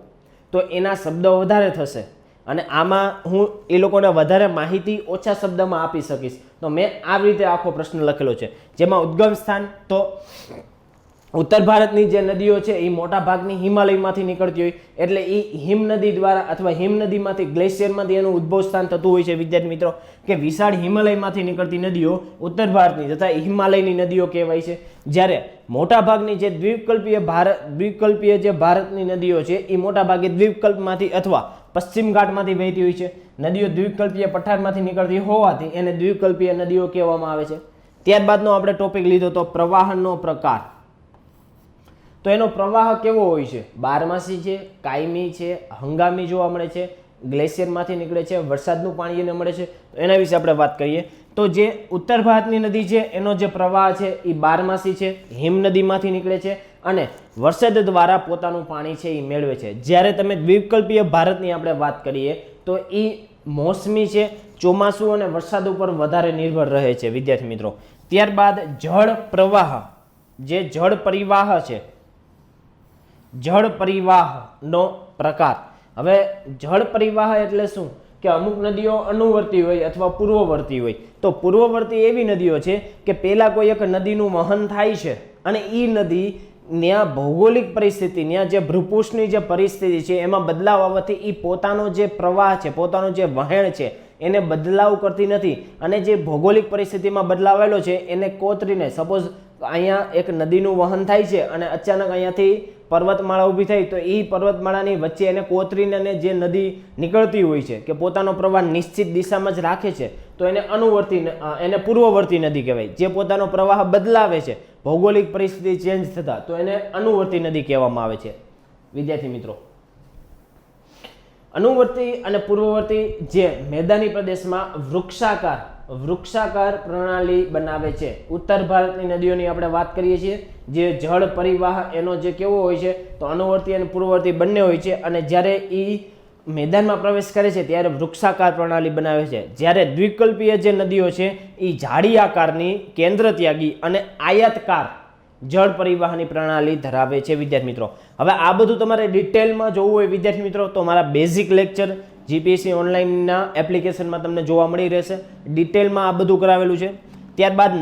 તો એના શબ્દો વધારે થશે અને આમાં હું એ લોકોને વધારે માહિતી ઓછા શબ્દમાં આપી શકીશ. તો મેં આવી રીતે આખો પ્રશ્ન લખેલો છે. જેમાં ઉદ્ગમ સ્થાન, તો ઉત્તર ભારતની જે નદીઓ છે એ મોટા ભાગની હિમાલયમાંથી નીકળતી હોય એટલે એ હિમનદી દ્વારા અથવા હિમનદીમાંથી ગ્લેશિયરમાંથી એનું ઉદ્ભવ સ્થાન થતું હોય છે વિદ્યાર્થી મિત્રો કે વિશાળ હિમાલયમાંથી નીકળતી નદીઓ ઉત્તર ભારતની તથા હિમાલયની નદીઓ કહેવાય છે જ્યારે મોટા ભાગની જે દ્વીપકલ્પીય જે ભારતની નદીઓ છે એ મોટા ભાગે દ્વીપકલ્પમાંથી અથવા પશ્ચિમ ઘાટમાંથી વહેતી હોય છે નદીઓ દ્વીપકલ્પીય પઠારમાંથી નીકળતી હોવાથી એને દ્વીપકલ્પીય નદીઓ કહેવામાં આવે છે ત્યારબાદનો આપણે ટોપિક લીધો તો પ્રવાહનો પ્રકાર તો એનો પ્રવાહ કેવો હોય છે બારમાસી છે કાયમી છે હંગામી જોવા મળે છે ગ્લેશિયરમાંથી નીકળે છે વરસાદનું પાણી એને મળે છે તો એના વિશે આપણે વાત કરીએ તો જે ઉત્તર ભારતની નદી છે એનો જે પ્રવાહ છે એ બારમાસી છે હિમનદીમાંથી નીકળે છે અને વરસાદ દ્વારા પોતાનું પાણી છે એ મેળવે છે જ્યારે તમે દ્વીપકલ્પીય ભારતની આપણે વાત કરીએ તો એ મોસમી છે ચોમાસું અને વરસાદ ઉપર વધારે નિર્ભર રહે છે વિદ્યાર્થી મિત્રો ત્યારબાદ જળ પ્રવાહ જે જળ પરિવાહ છે જળ પરિવાહનો પ્રકાર હવે જળ પરિવાહ એટલે શું કે અમુક નદીઓ અનુવર્તી હોય અથવા પૂર્વવર્તી હોય તો પૂર્વવર્તી એવી નદીઓ છે કે પહેલા કોઈ એક નદીનું વહન થાય છે અને એ નદી ત્યાં ભૌગોલિક પરિસ્થિતિ ત્યાં જે ભૂપૃષ્ઠની જે પરિસ્થિતિ છે એમાં બદલાવ આવવાથી એ પોતાનો જે પ્રવાહ છે પોતાનો જે વહેણ છે એને બદલાવ કરતી નથી અને જે ભૌગોલિક પરિસ્થિતિમાં બદલાવ આવેલો છે એને કોતરીને સપોઝ અહીંયા એક નદીનું વહન થાય છે અને અચાનક અહીંયાથી પર્વતમાળા ઊભી થઈ તો એ પર્વતમાળાની વચ્ચે એને કોતરીને જે નદી નીકળતી હોય છે કે પોતાનો પ્રવાહ નિશ્ચિત દિશામાં જ રાખે છે તો એને એને પૂર્વવર્તી નદી કહેવાય જે પોતાનો પ્રવાહ બદલાવે છે ભૌગોલિક પરિસ્થિતિ ચેન્જ થતા તો એને અનુવર્તી નદી કહેવામાં આવે છે વિદ્યાર્થી મિત્રો અનુવર્તી અને પૂર્વવર્તી જે મેદાની પ્રદેશમાં વૃક્ષાકાર પ્રણાલી બનાવે છે ઉત્તર ભારતની નદીઓની આપણે વાત કરીએ છીએ જે જળ પરિવાહ એનો જે કેવો હોય છે તો અનુવર્તી અને પૂર્વવર્તી બંને હોય છે અને જ્યારે એ મેદાનમાં પ્રવેશ કરે છે ત્યારે વૃક્ષાકાર પ્રણાલી બનાવે છે જ્યારે દ્વિકલ્પીય જે નદીઓ છે એ જાડી આકારની કેન્દ્ર ત્યાગી અને આયતકાર જળ પરિવહનની પ્રણાલી ધરાવે છે વિદ્યાર્થી મિત્રો હવે આ બધું તમારે ડિટેલમાં જોવું હોય વિદ્યાર્થી મિત્રો તો મારા બેઝિક લેક્ચર જીપીએસસી ઓનલાઈનના એપ્લિકેશનમાં તમને જોવા મળી રહેશે ડિટેલમાં આ બધું કરાવેલું છે ત્યારબાદ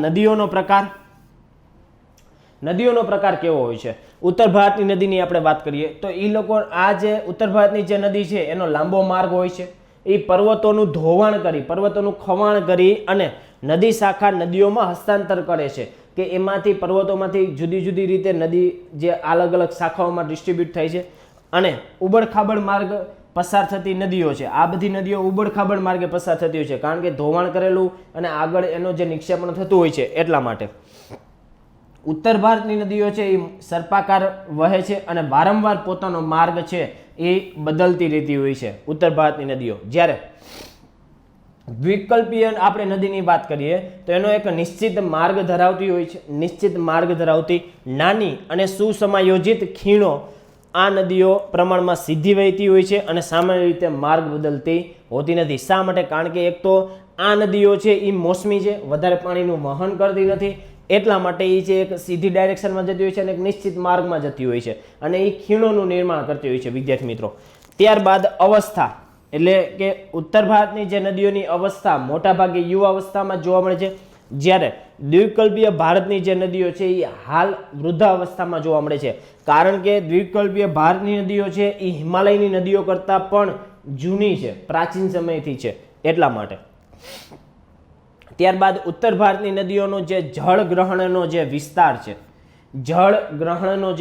નદીઓનો પ્રકાર કેવો હોય છે ઉત્તર ભારતની નદીની આપણે વાત કરીએ તો એ લોકો આ જે ઉત્તર ભારતની જે નદી છે એનો લાંબો માર્ગ હોય છે એ પર્વતોનું ધોવાણ કરી પર્વતોનું ખવાણ કરી અને નદી શાખા નદીઓમાં હસ્તાંતર કરે છે કે એમાંથી પર્વતોમાંથી જુદી જુદી રીતે નદી જે અલગ અલગ શાખાઓમાં ડિસ્ટ્રીબ્યુટ થાય છે અને ઉબડખાબડ માર્ગ પસાર થતી નદીઓ છે આ બધી નદીઓ ઉબડખાબડ માર્ગે પસાર થતી હોય છે કારણ કે ધોવાણ કરેલું અને આગળ એનો જે નિક્ષેપણ થતું હોય છે એટલા માટે ઉત્તર ભારતની નદીઓ છે એ સર્પાકાર વહે છે અને વારંવાર પોતાનો માર્ગ છે એ બદલતી રહેતી હોય છે ઉત્તર ભારતની નદીઓ જ્યારે દ્વિકલ્પીય આપણે નદીની વાત કરીએ તો એનો એક નિશ્ચિત માર્ગ ધરાવતી હોય છે નિશ્ચિત માર્ગ ધરાવતી નાની અને સુસમાયોજિત ખીણો આ નદીઓ પ્રમાણમાં સીધી વહેતી હોય છે અને સામાન્ય રીતે માર્ગ બદલતી હોતી નથી શા માટે કારણ કે એક તો આ નદીઓ છે એ મોસમી છે વધારે પાણીનું વહન કરતી નથી એટલા માટે એ છે એક સીધી ડાયરેક્શનમાં જતી હોય છે અને એક નિશ્ચિત માર્ગમાં જતી હોય છે અને એ ખીણોનું નિર્માણ કરતી હોય છે વિદ્યાર્થી મિત્રો ત્યારબાદ અવસ્થા એટલે કે ઉત્તર ભારતની જે નદીઓની અવસ્થા મોટાભાગે યુવા અવસ્થામાં જોવા મળે છે જ્યારે દ્વિકલ્પીય ભારતની જે નદીઓ છે એ હાલ વૃદ્ધાવસ્થામાં જોવા મળે છે કારણ કે દ્વિકલ્પીય ભારતની નદીઓ છે એ હિમાલયની નદીઓ કરતાં પણ જૂની છે પ્રાચીન સમયથી છે એટલા માટે ત્યારબાદ ઉત્તર ભારતની નદીઓનો જે જળ ગ્રહણનો જે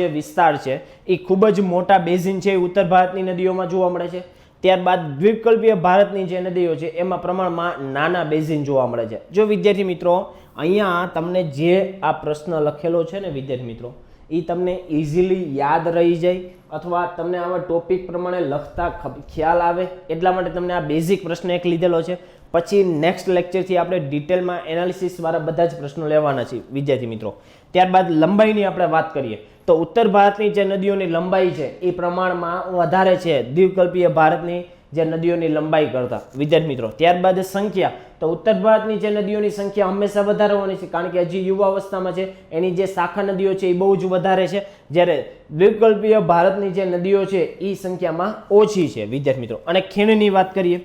વિસ્તાર છે એ ખૂબ જ મોટા બેઝિન છે ઉત્તર ભારતની નદીઓમાં જોવા મળે છે ત્યારબાદ દ્વીપકલ્પીય ભારતની જે નદીઓ છે એમાં પ્રમાણમાં નાના બેઝિન જોવા મળે છે જો વિદ્યાર્થી મિત્રો અહીંયા તમને જે આ પ્રશ્ન લખેલો છે ને વિદ્યાર્થી મિત્રો એ તમને ઇઝીલી યાદ રહી જાય અથવા તમને આવા ટોપિક પ્રમાણે લખતા ખ્યાલ આવે એટલા માટે તમને આ બેઝિક પ્રશ્ન એક લીધેલો છે પછી નેક્સ્ટ લેક્ચરથી આપણે ડિટેલમાં એનાલિસિસ વાળા બધા જ પ્રશ્નો લેવાના છે વિદ્યાર્થી મિત્રો ત્યારબાદ લંબાઈની આપણે વાત કરીએ તો ઉત્તર ભારતની જે નદીઓની લંબાઈ છે એ પ્રમાણમાં વધારે છે દ્વીપકલ્પીય ભારતની જે નદીઓની લંબાઈ કરતા વિદ્યાર્થી મિત્રો ત્યારબાદ સંખ્યા તો ઉત્તર ભારતની જે નદીઓની સંખ્યા હંમેશા વધારે હોવાની છે કારણ કે હજી યુવા અવસ્થામાં છે એની જે શાખા નદીઓ છે એ બહુ જ વધારે છે જ્યારે દ્વીપકલ્પીય ભારતની જે નદીઓ છે એ સંખ્યામાં ઓછી છે વિદ્યાર્થી મિત્રો અને ખીણની વાત કરીએ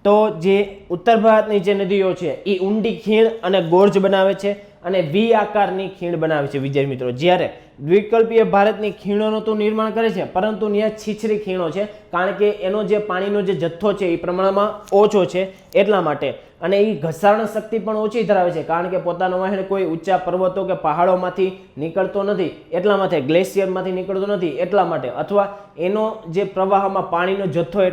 તો જે ઉત્તર ભારતની જે નદીઓ છે એ ઊંડી ખીણ અને ગોર્જ બનાવે છે અને વી આકારની ખીણ બનાવે છે વિદ્યાર્થી મિત્રો જ્યારે દ્વીપકલ્પીય ભારતની ખીણોનું તો નિર્માણ કરે છે, પરંતુ ત્યાં છીછરી ખીણો છે, કારણ કે એનો જે પાણીનો જે જથ્થો છે એ પ્રમાણમાં ઓછો છે એટલા માટે. અને એ ઘસારણ શક્તિ પણ ઓછી ધરાવે છે, કારણ કે પોતાનો વહેણ કોઈ ઊંચા પર્વતો કે પહાડોમાંથી નીકળતો નથી એટલા માટે, ગ્લેશિયરમાંથી નીકળતો નથી એટલા માટે, અથવા એનો જે પ્રવાહમાં પાણીનો જથ્થો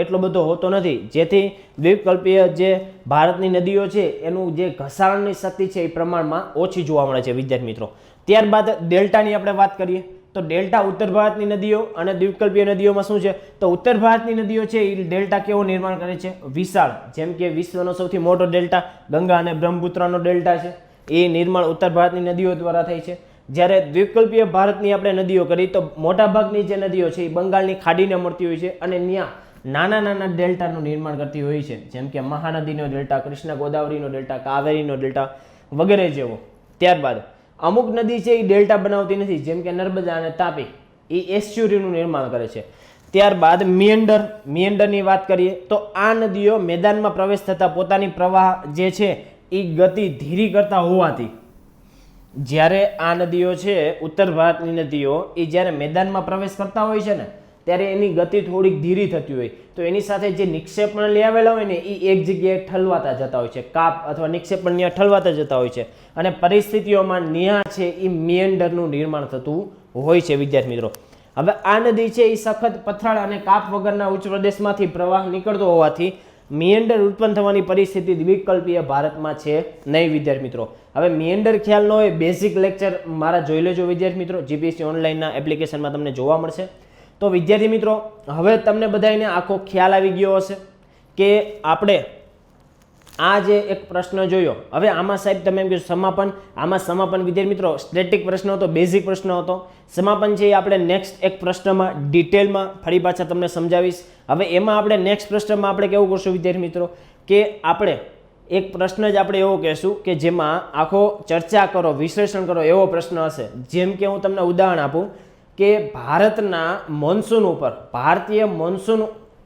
એટલો બધો હોતો નથી, જેથી દ્વીપકલ્પીય જે ભારતની નદીઓ છે એનું જે ઘસારણની શક્તિ છે એ પ્રમાણમાં ઓછી જોવા મળે છે વિદ્યાર્થી મિત્રો. ત્યારબાદ ડેલ્ટાની આપણે વાત કરીએ તો ડેલ્ટા ઉત્તર ભારતની નદીઓ અને દ્વીપકલ્પીય નદીઓમાં શું છે તો ઉત્તર ભારતની નદીઓ છે એ ડેલ્ટા કેવો નિર્માણ કરે છે? વિશાળ, જેમ કે વિશ્વનો સૌથી મોટો ડેલ્ટા ગંગા અને બ્રહ્મપુત્રનો ડેલ્ટા છે, એ નિર્માણ ઉત્તર ભારતની નદીઓ દ્વારા થાય છે. જ્યારે દ્વીપકલ્પીય ભારતની આપણે નદીઓ કરી તો મોટાભાગની જે નદીઓ છે એ બંગાળની ખાડીને મળતી હોય છે, અને ત્યાં નાના નાના ડેલ્ટાનું નિર્માણ કરતી હોય છે, જેમ કે મહાનદીનો ડેલ્ટા, કૃષ્ણ ગોદાવરીનો ડેલ્ટા, કાવેરીનો ડેલ્ટા વગેરે જેવો. ત્યારબાદ અમુક નદી છે એ ડેલ્ટા બનાવતી નથી, જેમ કે નર્મદા અને તાપી, એ એસ્ચ્યુરીનું નિર્માણ કરે છે. ત્યારબાદ મિયન્ડરની વાત કરીએ તો આ નદીઓ મેદાનમાં પ્રવેશ થતા પોતાની પ્રવાહ જે છે એ ગતિ ધીરી કરતા હોવાથી, જ્યારે આ નદીઓ છે ઉત્તર ભારતની નદીઓ એ જ્યારે મેદાનમાં પ્રવેશ કરતા હોય છે ને ત્યારે એની ગતિ થોડીક ધીરી થતી હોય, તો એની સાથે જે નિક્ષેપણ લઈ આવેલા હોય ને એ એક જગ્યાએ ઠલવાતા જતા હોય છે, કાપ અથવા નિક્ષેપણ ત્યાં ઠલવાતા જતા હોય છે, અને પરિસ્થિતિઓમાં ન્યા છે એ મિયન્ડરનું નિર્માણ થતું હોય છે વિદ્યાર્થી મિત્રો. હવે આ નદી છે એ સખત પથરાળ અને કાપ વગરના ઉચ્ચ પ્રદેશમાંથી પ્રવાહ નીકળતો હોવાથી મિયન્ડર ઉત્પન્ન થવાની પરિસ્થિતિ દ્વીપકલ્પીય ભારતમાં છે નહીં વિદ્યાર્થી મિત્રો. હવે મિયન્ડર ખ્યાલ ન હોય, બેઝિક લેક્ચર મારા જોઈ લેજો વિદ્યાર્થી મિત્રો, જીપીએસસી ઓનલાઈનના એપ્લિકેશનમાં તમને જોવા મળશે. તો વિદ્યાર્થી મિત્રો હવે તમને બધાને આખો ખ્યાલ આવી ગયો હશે કે આપણે આ જે એક પ્રશ્ન જોયો. હવે આમાં સાહેબ તમે એમ કહો સમાપન, આમાં સમાપન વિદ્યાર્થી મિત્રો સ્ટેટિક પ્રશ્ન હતો, બેઝિક પ્રશ્ન હતો. સમાપન છે એ આપણે નેક્સ્ટ એક પ્રશ્નમાં ડિટેલમાં ફરી પાછા તમને સમજાવીશ. હવે એમાં આપણે નેક્સ્ટ પ્રશ્નમાં આપણે કેવું કરશું વિદ્યાર્થી મિત્રો કે આપણે એક પ્રશ્ન જ આપણે એવો કહેશું કે જેમાં આખો ચર્ચા કરો, વિશ્લેષણ કરો એવો પ્રશ્ન હશે. જેમ કે હું તમને ઉદાહરણ આપું કે ભારતના મોન્સૂન ઉપર, ભારતીય મોન્સૂન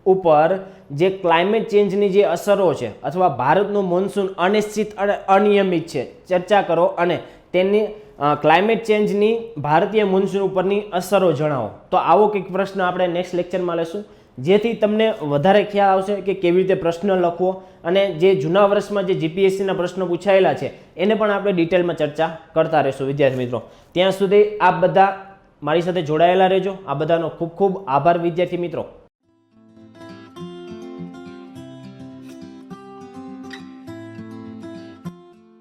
ઉપર જે ક્લાઇમેટ ચેન્જની જે અસરો છે, અથવા ભારતનું મોન્સૂન અનિશ્ચિત અને અનિયમિત છે, ચર્ચા કરો અને તેની ક્લાઇમેટ ચેન્જની ભારતીય મોન્સૂન ઉપરની અસરો જણાવો. તો આવો કંઈક પ્રશ્ન આપણે નેક્સ્ટ લેક્ચરમાં લેશું, જેથી તમને વધારે ખ્યાલ આવશે કે કેવી રીતે પ્રશ્ન લખવો, અને જે જૂના વર્ષમાં જે જીપીએસસીના પ્રશ્નો પૂછાયેલા છે એને પણ આપણે ડિટેલમાં ચર્ચા કરતા રહીશું વિદ્યાર્થી મિત્રો. ત્યાં સુધી આપ બધા મારી સાથે જોડાયેલા રહેજો. આ બધાનો ખૂબ ખૂબ આભાર વિદ્યાર્થી મિત્રો.